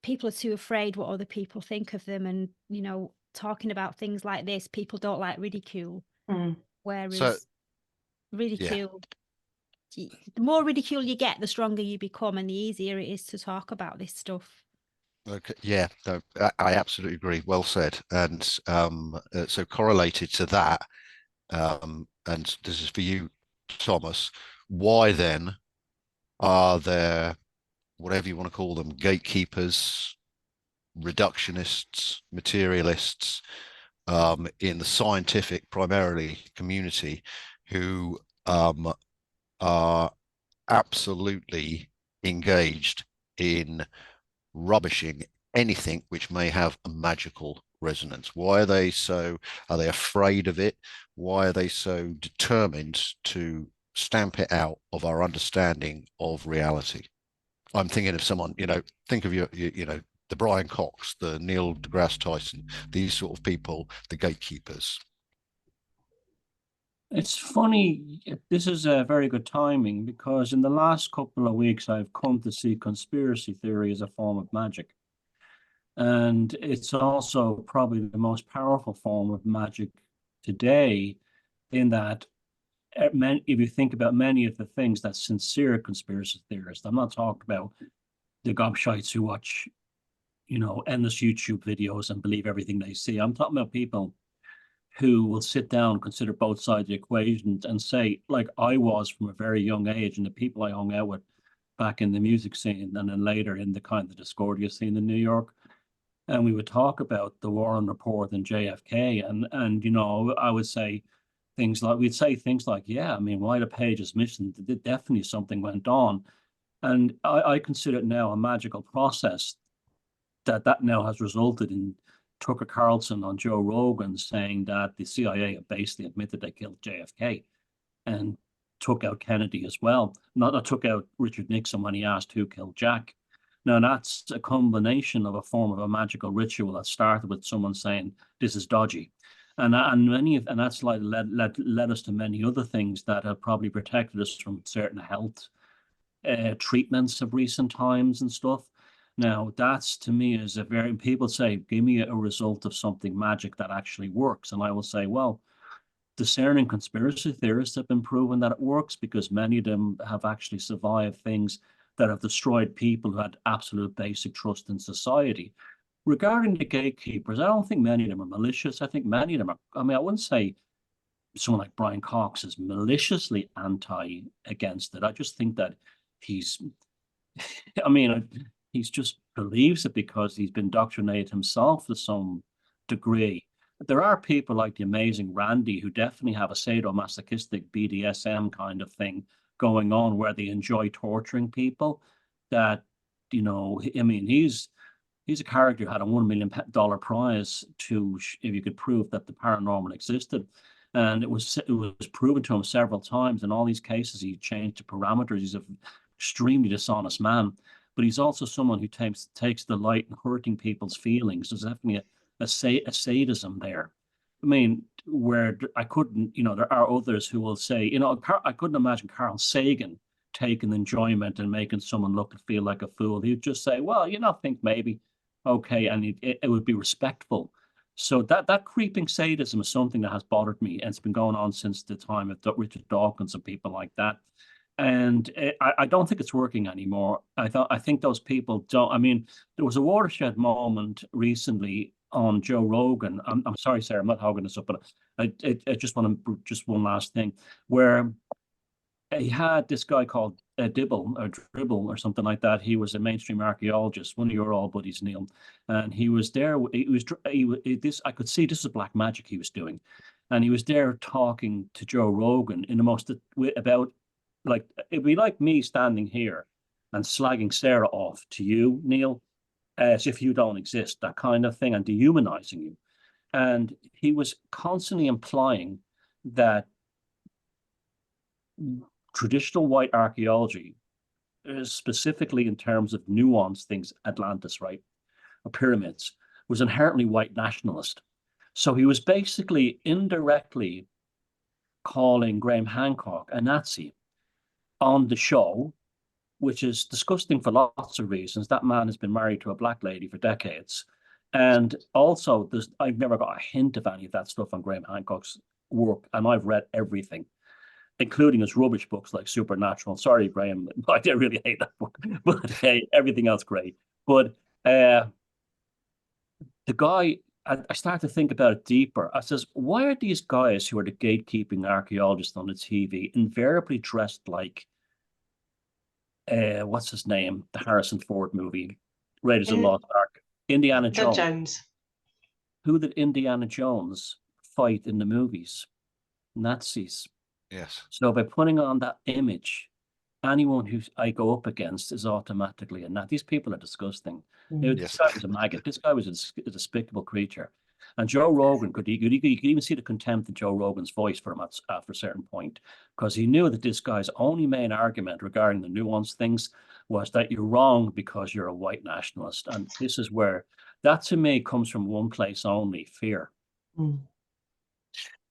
people are too afraid what other people think of them, and talking about things like this, people don't like ridicule. Whereas ridicule, the more ridicule you get, the stronger you become, and the easier it is to talk about this stuff. Okay, yeah, no, I absolutely agree. Well said. And so correlated to that, and this is for you, Thomas, why then are there, whatever you want to call them, gatekeepers, reductionists, materialists, in the scientific, primarily community, who are absolutely engaged in rubbishing anything which may have a magical resonance? Why are they afraid of it? Why are they so determined to stamp it out of our understanding of reality? I'm thinking of someone, think of the Brian Cox, the Neil deGrasse Tyson, these sort of people, the gatekeepers. It's funny, this is a very good timing, because in the last couple of weeks, I've come to see conspiracy theory as a form of magic. And it's also probably the most powerful form of magic today, in that if you think about many of the things that sincere conspiracy theorists, I'm not talking about the gobshites who watch, endless YouTube videos and believe everything they see. I'm talking about people who will sit down, consider both sides of the equation, and say, like I was from a very young age, and the people I hung out with back in the music scene, and then later in the kind of Discordia scene in New York, and we would talk about the Warren Report and JFK, and I would say we'd say things like, yeah, I mean, why the page is missing, definitely something went on. And I consider it now a magical process that now has resulted in Tucker Carlson on Joe Rogan saying that the CIA have basically admitted they killed JFK and took out Kennedy as well. Not took out Richard Nixon when he asked who killed Jack. Now, that's a combination of a form of a magical ritual that started with someone saying, this is dodgy. And that's like led us to many other things that have probably protected us from certain health treatments of recent times and stuff. Now, that's to me is a very, people say, give me a result of something magic that actually works. And I will say, well, discerning conspiracy theorists have been proven that it works, because many of them have actually survived things that have destroyed people who had absolute basic trust in society. Regarding the gatekeepers, I don't think many of them are malicious. I think many of them are, I mean, I wouldn't say someone like Brian Cox is maliciously against it. I just think that he's just believes it because he's been indoctrinated himself to some degree. There are people like the amazing Randy who definitely have a sadomasochistic BDSM kind of thing going on, where they enjoy torturing people. That, he's a character who had a $1 million prize if you could prove that the paranormal existed. And it was proven to him several times. In all these cases, he changed the parameters. He's an extremely dishonest man. But he's also someone who takes delight in hurting people's feelings. There's definitely a sadism there. I mean, where I couldn't, there are others who will say, I couldn't imagine Carl Sagan taking enjoyment in making someone look and feel like a fool. He'd just say, well, think maybe, okay, and it would be respectful. So that creeping sadism is something that has bothered me, and it's been going on since the time of Richard Dawkins and people like that. And I don't think it's working anymore. I think those people don't. I mean, there was a watershed moment recently on Joe Rogan. I'm sorry, Sarah, I'm not hogging this up, but I just want to just one last thing, where he had this guy called Dibble or Dribble or something like that. He was a mainstream archaeologist, one of your old buddies, Neil, and he was there. I could see this is black magic he was doing, and he was there talking to Joe Rogan in the most about. Like, it'd be like me standing here and slagging Sara off to you, Neil, as if you don't exist, that kind of thing, and dehumanizing you. And he was constantly implying that traditional white archaeology, specifically in terms of nuanced things, Atlantis, right, or pyramids, was inherently white nationalist. So he was basically indirectly calling Graham Hancock a Nazi on the show, which is disgusting for lots of reasons. That man has been married to a black lady for decades. And also, I've never got a hint of any of that stuff on Graham Hancock's work, and I've read everything, including his rubbish books like Supernatural. Sorry, Graham, I really hate that book, but hey, everything else great. But the guy, I started to think about it deeper. I says, why are these guys who are the gatekeeping archaeologists on the TV invariably dressed like, what's his name? The Harrison Ford movie, Raiders of the Lost Ark, Indiana Jones. Who did Indiana Jones fight in the movies? Nazis. Yes. So by putting on that image, anyone who I go up against is automatically a Nazi. These people are disgusting. This guy was a maggot. This guy was a despicable creature. And Joe Rogan, you could even see the contempt in Joe Rogan's voice for him after a certain point, because he knew that this guy's only main argument regarding the nuanced things was that you're wrong because you're a white nationalist. And this is where, that to me comes from one place only, fear.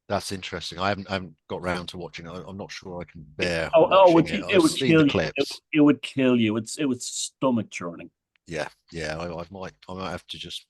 That's interesting. I haven't got round to watching it. I'm not sure I can bear watching it. It would kill you. Clips. It would kill you. It was stomach churning. Yeah. I might have to just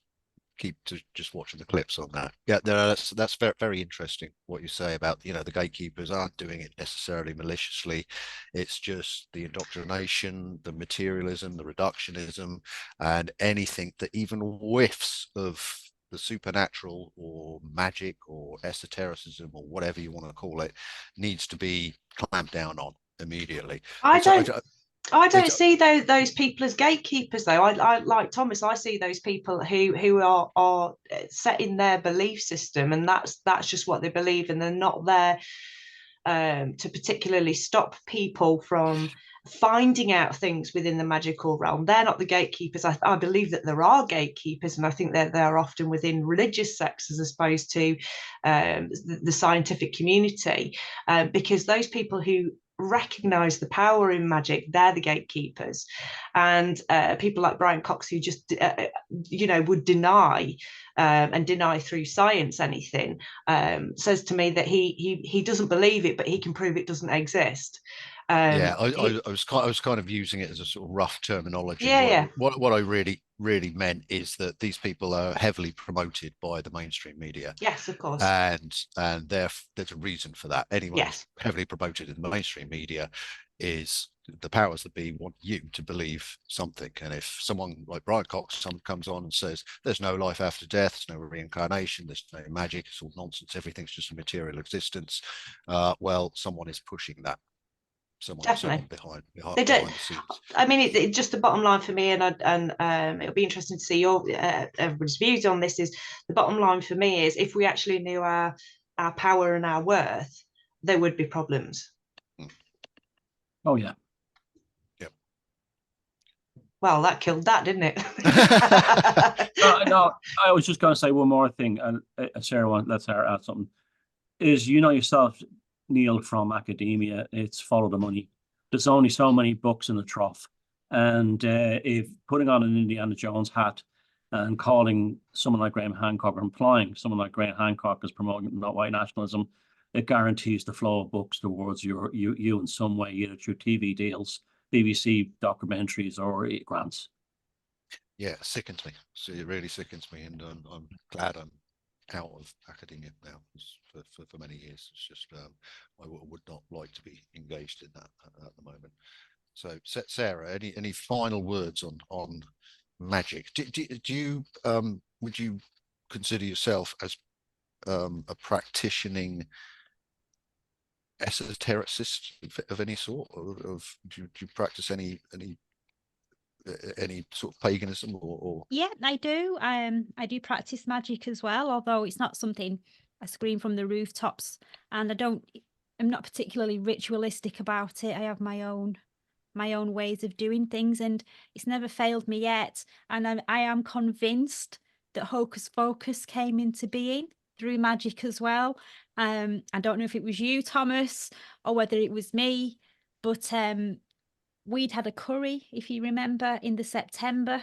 keep to just watching the clips on that. Yeah, that's very, very interesting what you say about, the gatekeepers aren't doing it necessarily maliciously. It's just the indoctrination, the materialism, the reductionism, and anything that even whiffs of the supernatural or magic or esotericism or whatever you want to call it needs to be clamped down on immediately. I don't see those people as gatekeepers, though. I like Thomas. I see those people who are set in their belief system, and that's just what they believe, and they're not there to particularly stop people from finding out things within the magical realm. They're not the gatekeepers. I believe that there are gatekeepers, and I think that they're often within religious sects as opposed to the scientific community, because those people who recognize the power in magic, they're the gatekeepers. And people like Brian Cox, who just would deny and deny through science anything, says to me that he doesn't believe it, but he can prove it doesn't exist. I was kind of using it as a sort of rough terminology. What I really meant is that these people are heavily promoted by the mainstream media. Yes, of course. And there's a reason for that. Anyone who's heavily promoted in the mainstream media is the powers that be want you to believe something. And if someone like Brian Cox comes on and says there's no life after death, there's no reincarnation, there's no magic, it's all nonsense, everything's just a material existence, well, someone is pushing that. Someone behind the scenes. I mean, it's just the bottom line for me, and it'll be interesting to see everybody's views on this. Is the bottom line for me is if we actually knew our power and our worth, there would be problems. Oh yeah. Yep. Well, that killed that, didn't it? No, I was just going to say one more thing, and Sarah, let's add something. Is yourself, Neil, from academia, it's follow the money. There's only so many books in the trough, and if putting on an Indiana Jones hat and calling someone like Graham Hancock, or implying someone like Graham Hancock is promoting not white nationalism, it guarantees the flow of books towards you in some way, either through TV deals, BBC documentaries, or grants. Yeah, it sickens me. So it really sickens me, and I'm glad I'm out of academia now for many years. It's just I would not like to be engaged in that at the moment. So Sarah, any final words on magic? Do you would you consider yourself as a practicing esotericist of any sort, do you practice any sort of paganism or? Yeah, I do. I do practice magic as well, although it's not something I scream from the rooftops, and I'm not particularly ritualistic about it. I have my own ways of doing things, and it's never failed me yet. And I am convinced that Hocus Focus came into being through magic as well. I don't know if it was you, Thomas, or whether it was me, but we'd had a curry, if you remember, in the September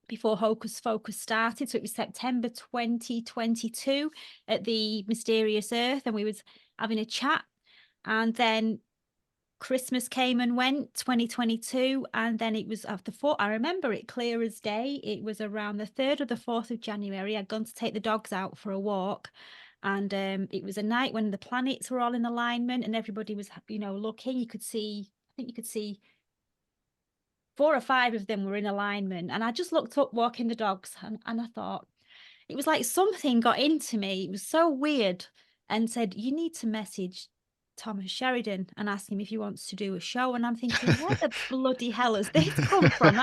before Hocus Focus started. So it was September 2022 at the Mysterious Earth, and we was having a chat. And then Christmas came and went, 2022, and then it was after four. I remember it clear as day. It was around the 3rd or the 4th of January. I'd gone to take the dogs out for a walk, and it was a night when the planets were all in alignment and everybody was, you know, looking. You could see, I think you could see 4 or 5 of them were in alignment, and I just looked up walking the dogs, and I thought, it was like something got into me. It was so weird, and said, you need to message Thomas Sheridan and ask him if he wants to do a show. And I'm thinking, where the bloody hell has this come from?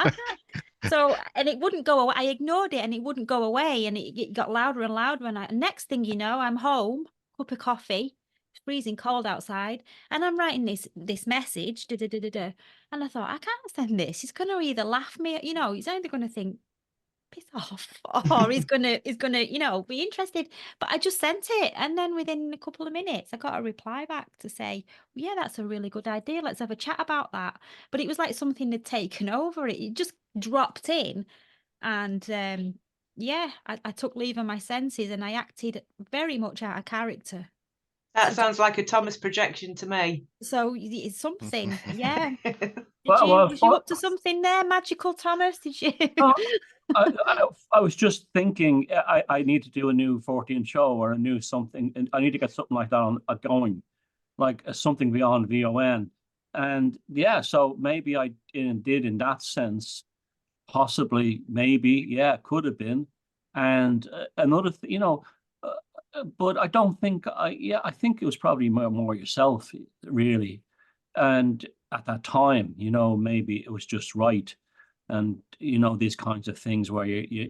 So, and it wouldn't go away. I ignored it and it wouldn't go away. And it got louder and louder. And next thing you know, I'm home, cup of coffee, it's freezing cold outside. And I'm writing this message. Da, da, da, da, da. And I thought, I can't send this. He's going to either laugh me, you know, he's either going to think, piss off, or he's gonna you know, be interested. But I just sent it, and then within a couple of minutes I got a reply back to say, yeah, that's a really good idea, let's have a chat about that. But it was like something had taken over. It just dropped in, and yeah, I took leave of my senses and I acted very much out of character. That sounds like a Thomas projection to me. So it's something, yeah. Was you up to something there, magical Thomas? Did you? I was just thinking I need to do a new 14 show or a new something, and I need to get something like that on going, like something beyond VON. And yeah, so maybe I did in that sense, possibly, maybe, yeah, could have been. And another thing, you know, but I don't think I think it was probably more yourself, really. And at that time, you know, maybe it was just right. And you know, these kinds of things where you're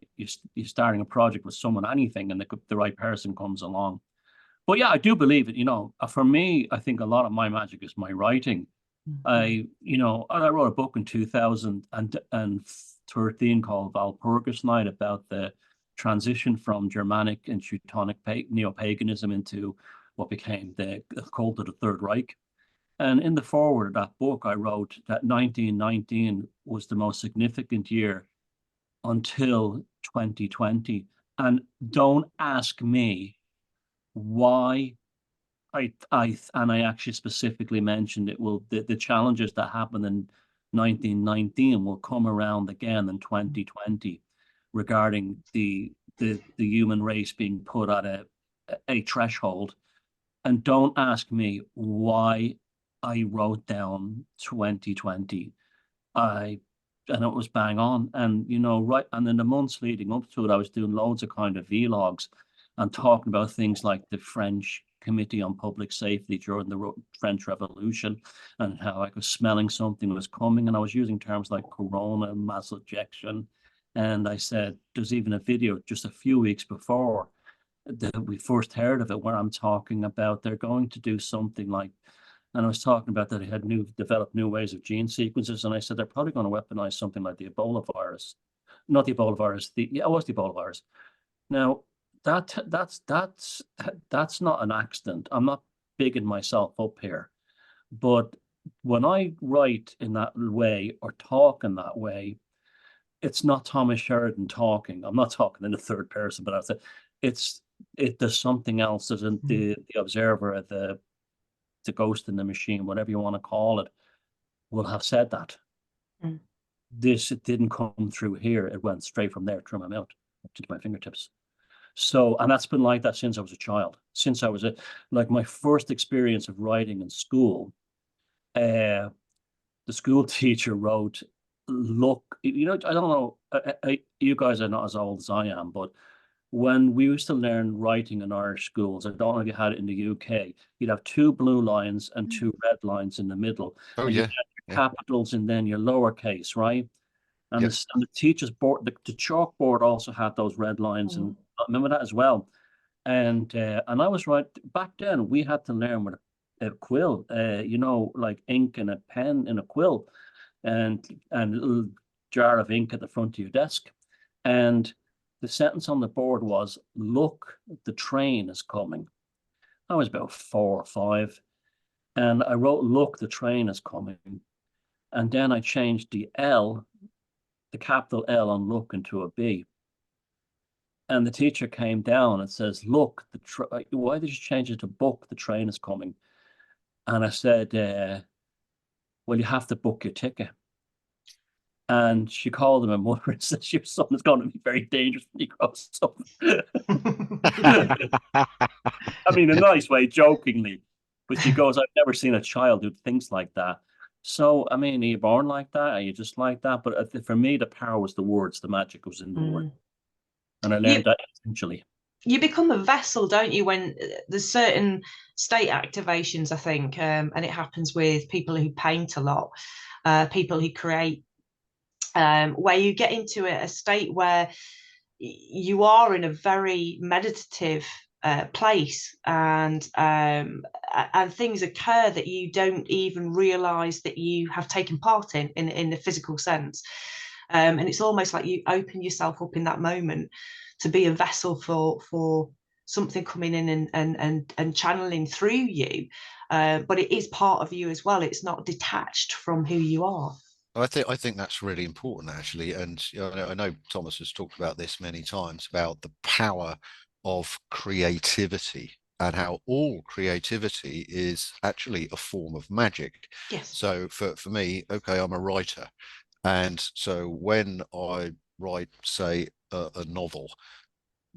starting a project with someone, anything, and the right person comes along. But yeah, I do believe it. You know, for me, I think a lot of my magic is my writing. I wrote a book in 2013 called Walpurgis Night about the transition from Germanic and Teutonic neo-paganism into what became the cult of the Third Reich. And in the foreword of that book, I wrote that 1919 was the most significant year until 2020. And don't ask me why I actually specifically mentioned it will the challenges that happened in 1919 will come around again in 2020 regarding the human race being put at a threshold. And don't ask me why I wrote down 2020. And it was bang on. And you know, right, and in the months leading up to it, I was doing loads of kind of vlogs and talking about things like the French Committee on Public Safety during the French Revolution, and how I was smelling something was coming, and I was using terms like corona, mass ejection. And I said, there's even a video just a few weeks before that we first heard of it where I'm talking about they're going to do something like, and I was talking about that they had developed new ways of gene sequences, and I said they're probably going to weaponize something like the Ebola virus, not the Ebola virus. It was the Ebola virus. Now that's not an accident. I'm not bigging myself up here, but when I write in that way or talk in that way, it's not Thomas Sheridan talking. I'm not talking in the third person, but I said there's something else. There's the observer, the ghost in the machine, whatever you want to call it, will have said that. It didn't come through here. It went straight from there through my mouth to my fingertips. So, and that's been like that since I was a child. Since I was like my first experience of writing in school, the school teacher wrote, look, you know, I don't know, you guys are not as old as I am, but when we used to learn writing in Irish schools, I don't know if you had it in the UK, you'd have 2 blue lines and 2 red lines in the middle. Oh, and yeah. You had your capitals and then your lowercase, right? And the teacher's board, the chalkboard also had those red lines, and I remember that as well. And I was right back then. We had to learn with a quill, you know, like ink and a pen in a quill, and a little jar of ink at the front of your desk. And the sentence on the board was, "Look, the train is coming." I was about 4 or 5, and I wrote, "Look, the train is coming," and then I changed the L, the capital L on look, into a B. And the teacher came down and says, "Look, why did you change it to book? The train is coming." And I said, well, you have to book your ticket. And she called him a mother and said, your son is going to be very dangerous when he grows up. I mean, in a nice way, jokingly. But she goes, I've never seen a child do things like that. So, I mean, are you born like that? Are you just like that? But for me, the power was the words. The magic was in the word. And I learned that essentially. You become a vessel, don't you, when there's certain state activations, I think, and it happens with people who paint a lot, people who create, where you get into a state where you are in a very meditative place, and things occur that you don't even realize that you have taken part in the physical sense, and it's almost like you open yourself up in that moment to be a vessel for something coming in and channeling through you, but it is part of you as well. It's not detached from who you are. I think that's really important, actually, and I know Thomas has talked about this many times, about the power of creativity and how all creativity is actually a form of magic. Yes. So for me, okay, I'm a writer, and so when I write, say, a novel,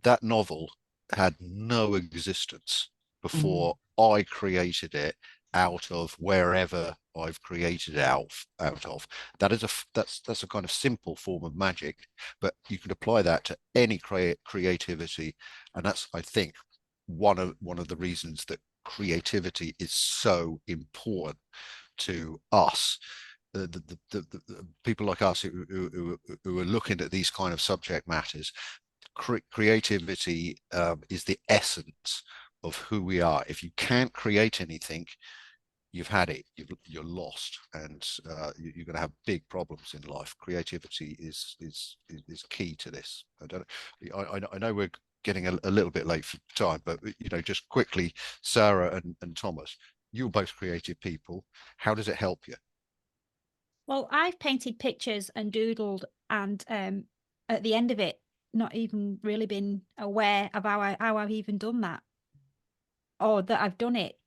that novel had no existence before I created it out of wherever I've created it out of. That is that's a kind of simple form of magic, but you can apply that to any creativity, and that's, I think, one of the reasons that creativity is so important to us. The people like us who are looking at these kind of subject matters. Creativity is the essence of who we are. If you can't create anything, you've had it. You're lost, and you're going to have big problems in life. Creativity is key to this. I know we're getting a little bit late for time, but just quickly, Sarah and Thomas, you're both creative people. How does it help you? Well, I've painted pictures and doodled, and at the end of it, not even really been aware of how I've even done that, or that I've done it.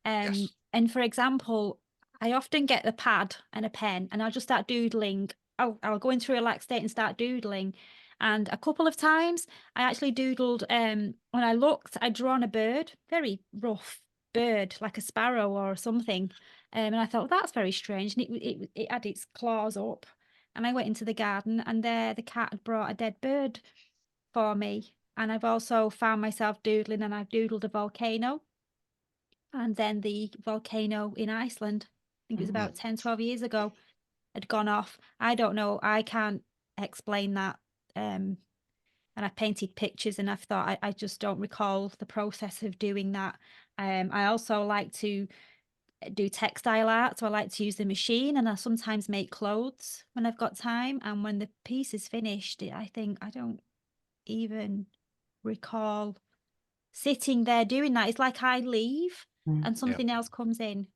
Yes. And for example, I often get a pad and a pen, and I'll just start doodling. I'll go into a relaxed state and start doodling. And a couple of times I actually doodled, when I looked, I'd drawn a bird, very rough bird, like a sparrow or something. And I thought, that's very strange. And it had its claws up. And I went into the garden, and there the cat had brought a dead bird for me. And I've also found myself doodling, and I've doodled a volcano. And then the volcano in Iceland, I think it was about 10, 12 years ago, had gone off. I don't know. I can't explain that. And I painted pictures, and I've thought I just don't recall the process of doing that. I also like to do textile art, so I like to use the machine, and I sometimes make clothes when I've got time. And when the piece is finished, I think I don't even recall sitting there doing that. It's like I leave and something else comes in.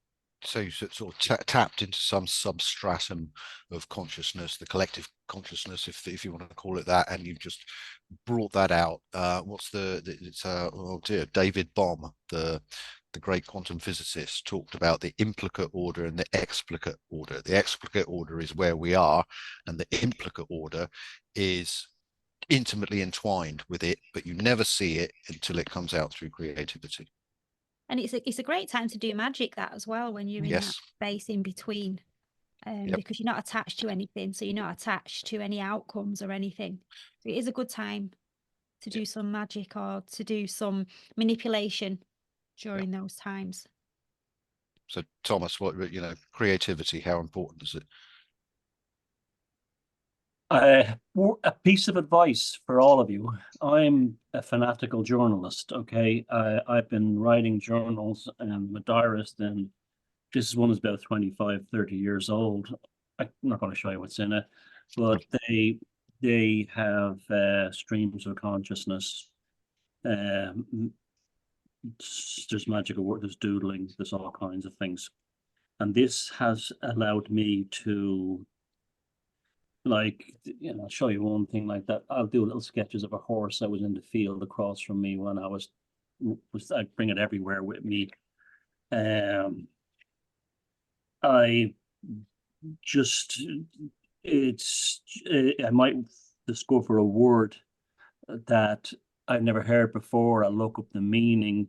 So you sort of tapped into some substratum of consciousness, the collective consciousness, if you want to call it that, and you've just brought that out. Oh dear, David Bohm, the great quantum physicist, talked about the implicate order and the explicate order. The explicate order is where we are, and the implicate order is intimately entwined with it, but you never see it until it comes out through creativity. And it's a great time to do magic, that as well, when you're in that space in between, because you're not attached to anything, so you're not attached to any outcomes or anything. So it is a good time to do some magic or to do some manipulation during those times. So Thomas, creativity, how important is it? A piece of advice for all of you. I'm a fanatical journalist, okay? I've been writing journals, and I'm a diarist, and this one is about 25, 30 years old. I'm not going to show you what's in it, but they have streams of consciousness. There's magical work, there's doodling, there's all kinds of things. And this has allowed me to, I'll show you one thing like that. I'll do little sketches of a horse that was in the field across from me when I'd bring it everywhere with me. I just I might discover a word that I've never heard before. I look up the meaning.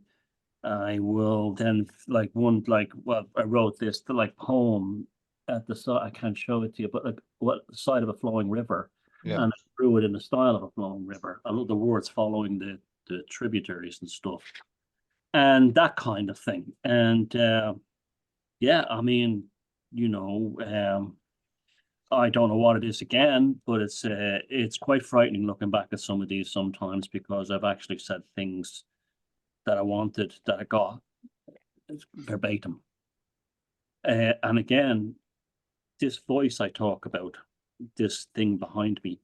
I will then I wrote this like poem at the side. I can't show it to you, but like the side of a flowing river, Yeah. and I drew it in the style of a flowing river. I love the words following the tributaries and stuff, and that kind of thing. And yeah, I mean, I don't know what it is again, but it's quite frightening looking back at some of these sometimes, because I've actually said things that I wanted that I got verbatim. And again, this voice I talk about, this thing behind me,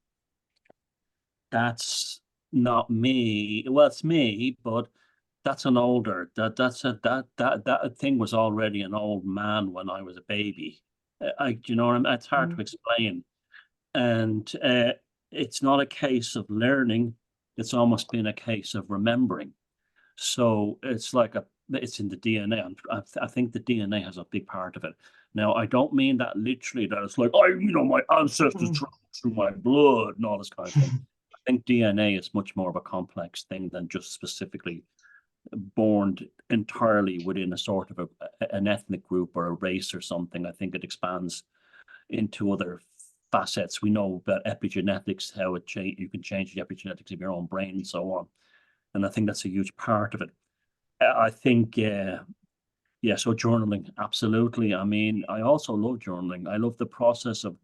that's not me. Well, it's me, but that's an older, that thing was already an old man when I was a baby. You know what I mean? It's hard to explain. And it's not a case of learning, it's almost been a case of remembering. So it's like it's in the DNA. I think the DNA has a big part of it. Now, I don't mean that literally, that it's like, my ancestors through my blood and all this kind of thing. I think DNA is much more of a complex thing than just specifically born entirely within a sort of an ethnic group or a race or something. I think it expands into other facets. We know about epigenetics, how you can change the epigenetics of your own brain and so on. And I think that's a huge part of it. I think, so journaling, absolutely. I mean, I also love journaling. I love the process of,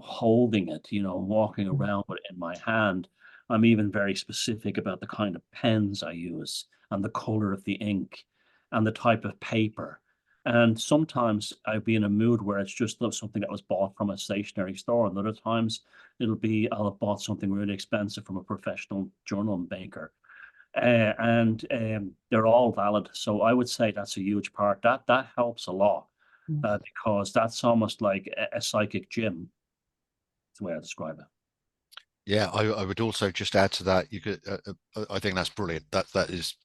holding it, walking around with it in my hand. I'm even very specific about the kind of pens I use and the color of the ink and the type of paper. And sometimes I'll be in a mood where it's just something that was bought from a stationery store. And other times I'll have bought something really expensive from a professional journal maker. And they're all valid. So I would say that's a huge part. That helps a lot, because that's almost like a psychic gym. That's the way I describe it. Yeah, I would also just add to that. You could, I think that's brilliant. That is,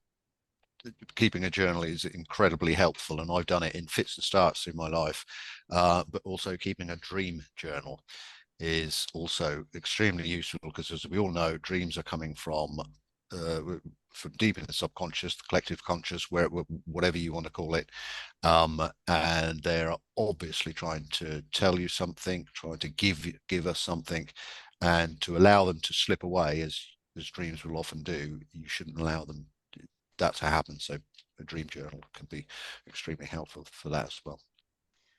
keeping a journal is incredibly helpful, and I've done it in fits and starts through my life. But also keeping a dream journal is also extremely useful, because as we all know, dreams are coming from deep in the subconscious, the collective conscious, whatever you want to call it, and they're obviously trying to tell you something, trying to give us something, and to allow them to slip away, as dreams will often do, you shouldn't allow that to happen. So a dream journal can be extremely helpful for that as well.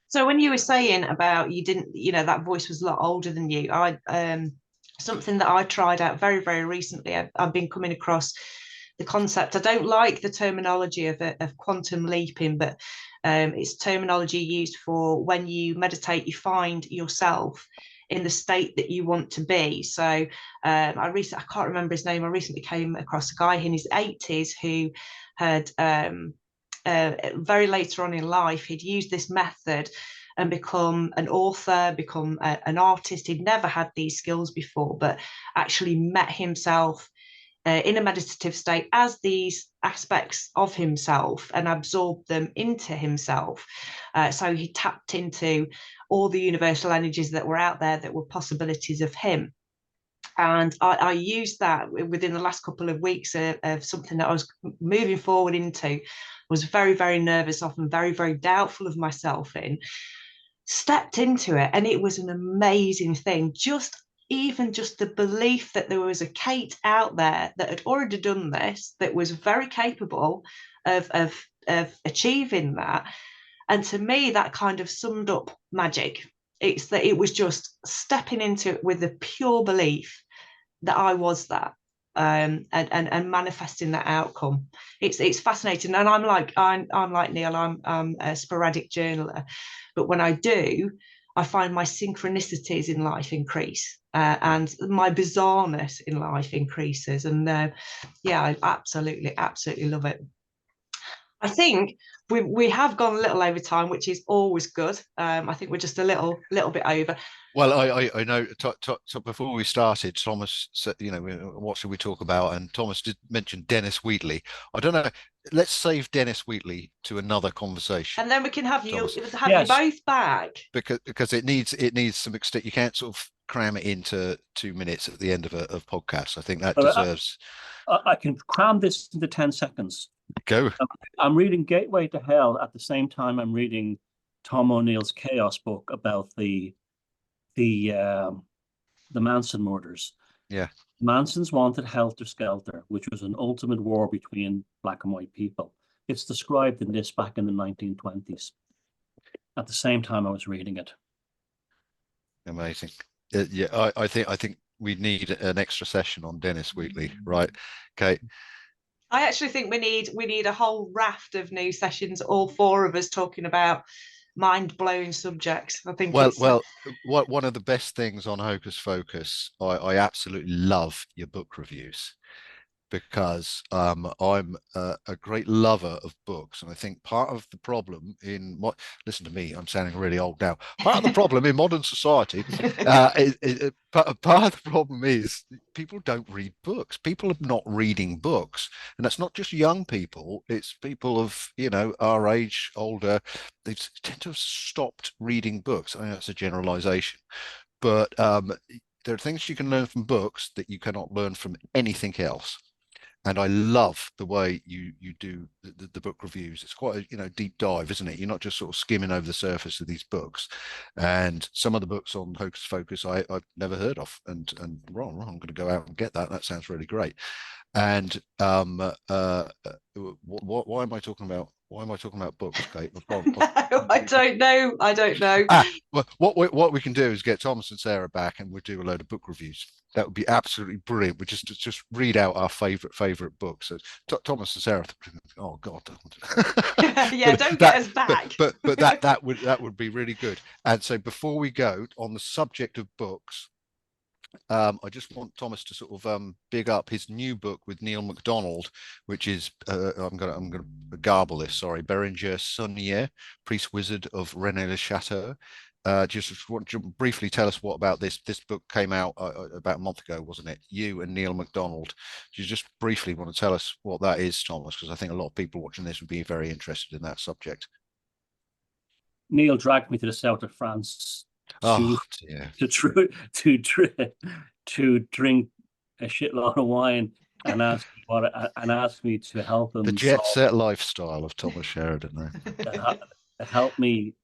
So when you were saying about you didn't, that voice was a lot older than you, something that I tried out very, very recently, I've been coming across the concept. I don't like the terminology of quantum leaping, but it's terminology used for when you meditate, you find yourself in the state that you want to be. So I can't remember his name. I recently came across a guy in his 80s who had very later on in life, he'd used this method and become an author, become an artist. He'd never had these skills before, but actually met himself in a meditative state as these aspects of himself and absorbed them into himself. So he tapped into all the universal energies that were out there that were possibilities of him. And I used that within the last couple of weeks of something that I was moving forward into. Was very, very nervous, often very, very doubtful of myself in. Stepped into it, and it was an amazing thing. Even just the belief that there was a Kate out there that had already done this, that was very capable of achieving that. And to me, that kind of summed up magic. It's that it was just stepping into it with the pure belief that I was that, and manifesting that outcome. It's fascinating. And I'm like Neil, I'm a sporadic journaler, but when I do, I find my synchronicities in life increase, and my bizarreness in life increases. And I absolutely love it. I think we have gone a little over time, which is always good. I think we're just a little bit over. Well, I know. Before we started, Thomas said, what should we talk about? And Thomas did mention Dennis Wheatley. I don't know. Let's save Dennis Wheatley to another conversation. And then we can have you Thomas. you both back. Because it needs some extent. You can't sort of cram it into 2 minutes at the end of a podcast. I think that deserves. I can cram this into 10 seconds. Go. I'm reading Gateway to Hell at the same time I'm reading Tom O'Neill's Chaos book about the Manson murders. Yeah. Manson's wanted Helter Skelter, which was an ultimate war between black and white people. It's described in this back in the 1920s. At the same time I was reading it. Amazing. Yeah, I think we need an extra session on Dennis Wheatley, right? Okay. I actually think we need a whole raft of new sessions, all four of us talking about mind-blowing subjects. I think one of the best things on Hocus Focus, I absolutely love your book reviews, because I'm a great lover of books, and I think part of the problem in what listen to me, I'm sounding really old now. Part of the problem in modern society, part of the problem is people don't read books. People are not reading books, and that's not just young people. It's people of our age, older. They tend to have stopped reading books. I know that's a generalization, but there are things you can learn from books that you cannot learn from anything else. And I love the way you do the book reviews. It's quite a deep dive, isn't it? You're not just sort of skimming over the surface of these books. And some of the books on Hocus Focus I've never heard of. And wrong, I'm going to go out and get that. That sounds really great. And why am I talking about? Why am I talking about books, Kate? I don't know. Well, what we can do is get Thomas and Sarah back, and we'll do a load of book reviews. That would be absolutely brilliant. We just read out our favorite books. So, Thomas and Sarah. Oh God. Yeah, don't get us back. But that would be really good. And so before we go on the subject of books, I just want Thomas to sort of big up his new book with Neil MacDonald, which is I'm gonna garble this. Sorry, Beringer Saunier, Priest Wizard of René le Chateau. Just want to briefly tell us what about this. This book came out about a month ago, wasn't it? You and Neil MacDonald. Do you just briefly want to tell us what that is, Thomas? Because I think a lot of people watching this would be very interested in that subject. Neil dragged me to the south of France to drink a shitload of wine and ask me to help him. The jet set lifestyle of Thomas Sheridan. Help me.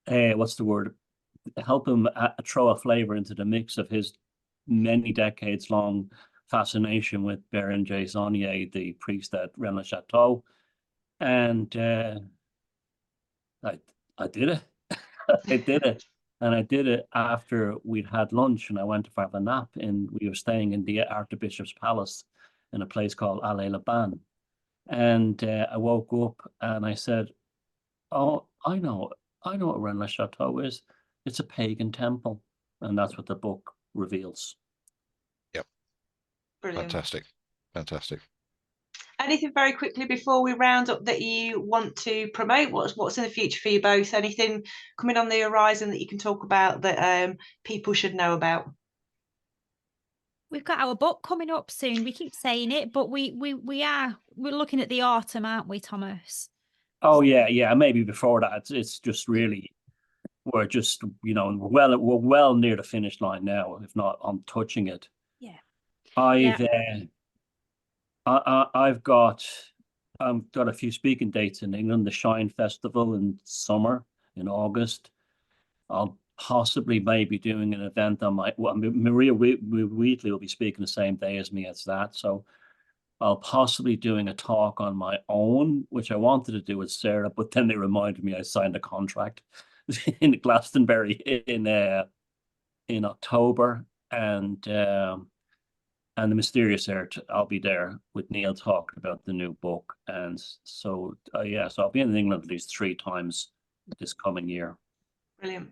What's the word? Help him throw a flavor into the mix of his many decades long fascination with Beringer Saunier, the priest at Rennes le Chateau. And I did it. I did it. And I did it after we'd had lunch, and I went to have a nap. And we were staying in the Archbishop's Palace in a place called Allée-les-Bains. And I woke up and I said, "Oh, I know what Rennes le Chateau is. It's a pagan temple." And that's what the book reveals. Yep. Brilliant. Fantastic. Anything very quickly before we round up that you want to promote? What's in the future for you both? Anything coming on the horizon that you can talk about that people should know about? We've got our book coming up soon. We keep saying it, but we're looking at the autumn, aren't we, Thomas? Oh yeah. Maybe before that. It's just really we're just we're well near the finish line now, if not on touching it. Yeah. I've got a few speaking dates in England. The Shine Festival in summer in August. I'll possibly maybe doing an event on Maria Wheatley will be speaking the same day as me as that. So I'll possibly doing a talk on my own, which I wanted to do with Sara, but then they reminded me I signed a contract in Glastonbury in October, and the Mysterious Earth, I'll be there with Neil talking about the new book. And so, so I'll be in England at least 3 times this coming year. Brilliant.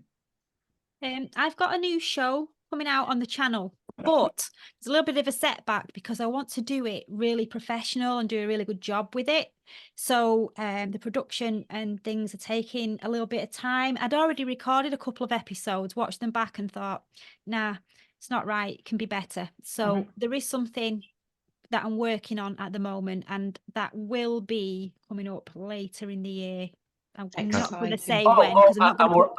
I've got a new show coming out on the channel But it's a little bit of a setback because I want to do it really professional and do a really good job with it. So the production and things are taking a little bit of time. I'd already recorded a couple of episodes, watched them back and thought, nah, it's not right. It can be better. So there is something that I'm working on at the moment, and that will be coming up later in the year. I'm not going to say when, because I'm not going to.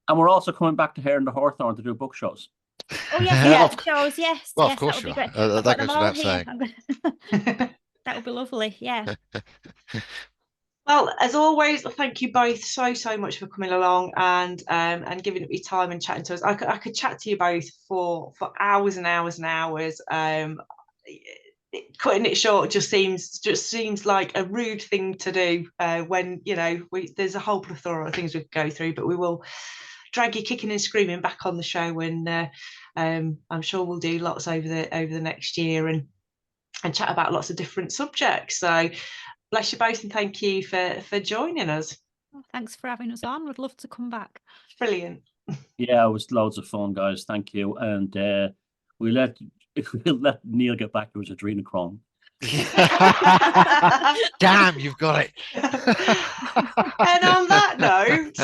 And we're also coming back to Hare and the Hawthorn to do book shows. Oh yes, shows. Yes, well, yes, of course that would be you are. great. That goes without saying. That would be lovely. Yeah. Well, as always, thank you both so much for coming along and giving up your time and chatting to us. I could chat to you both for hours and hours and hours. Cutting it short just seems like a rude thing to do when there's a whole plethora of things we could go through, but we will drag you kicking and screaming back on the show, and I'm sure we'll do lots over the next year and chat about lots of different subjects. So bless you both and thank you for joining us. Thanks for having us on. We'd love to come back. Brilliant. Yeah, it was loads of fun, guys. Thank you. And we'll let Neil get back to his adrenochrome. Damn, you've got it. And on that note,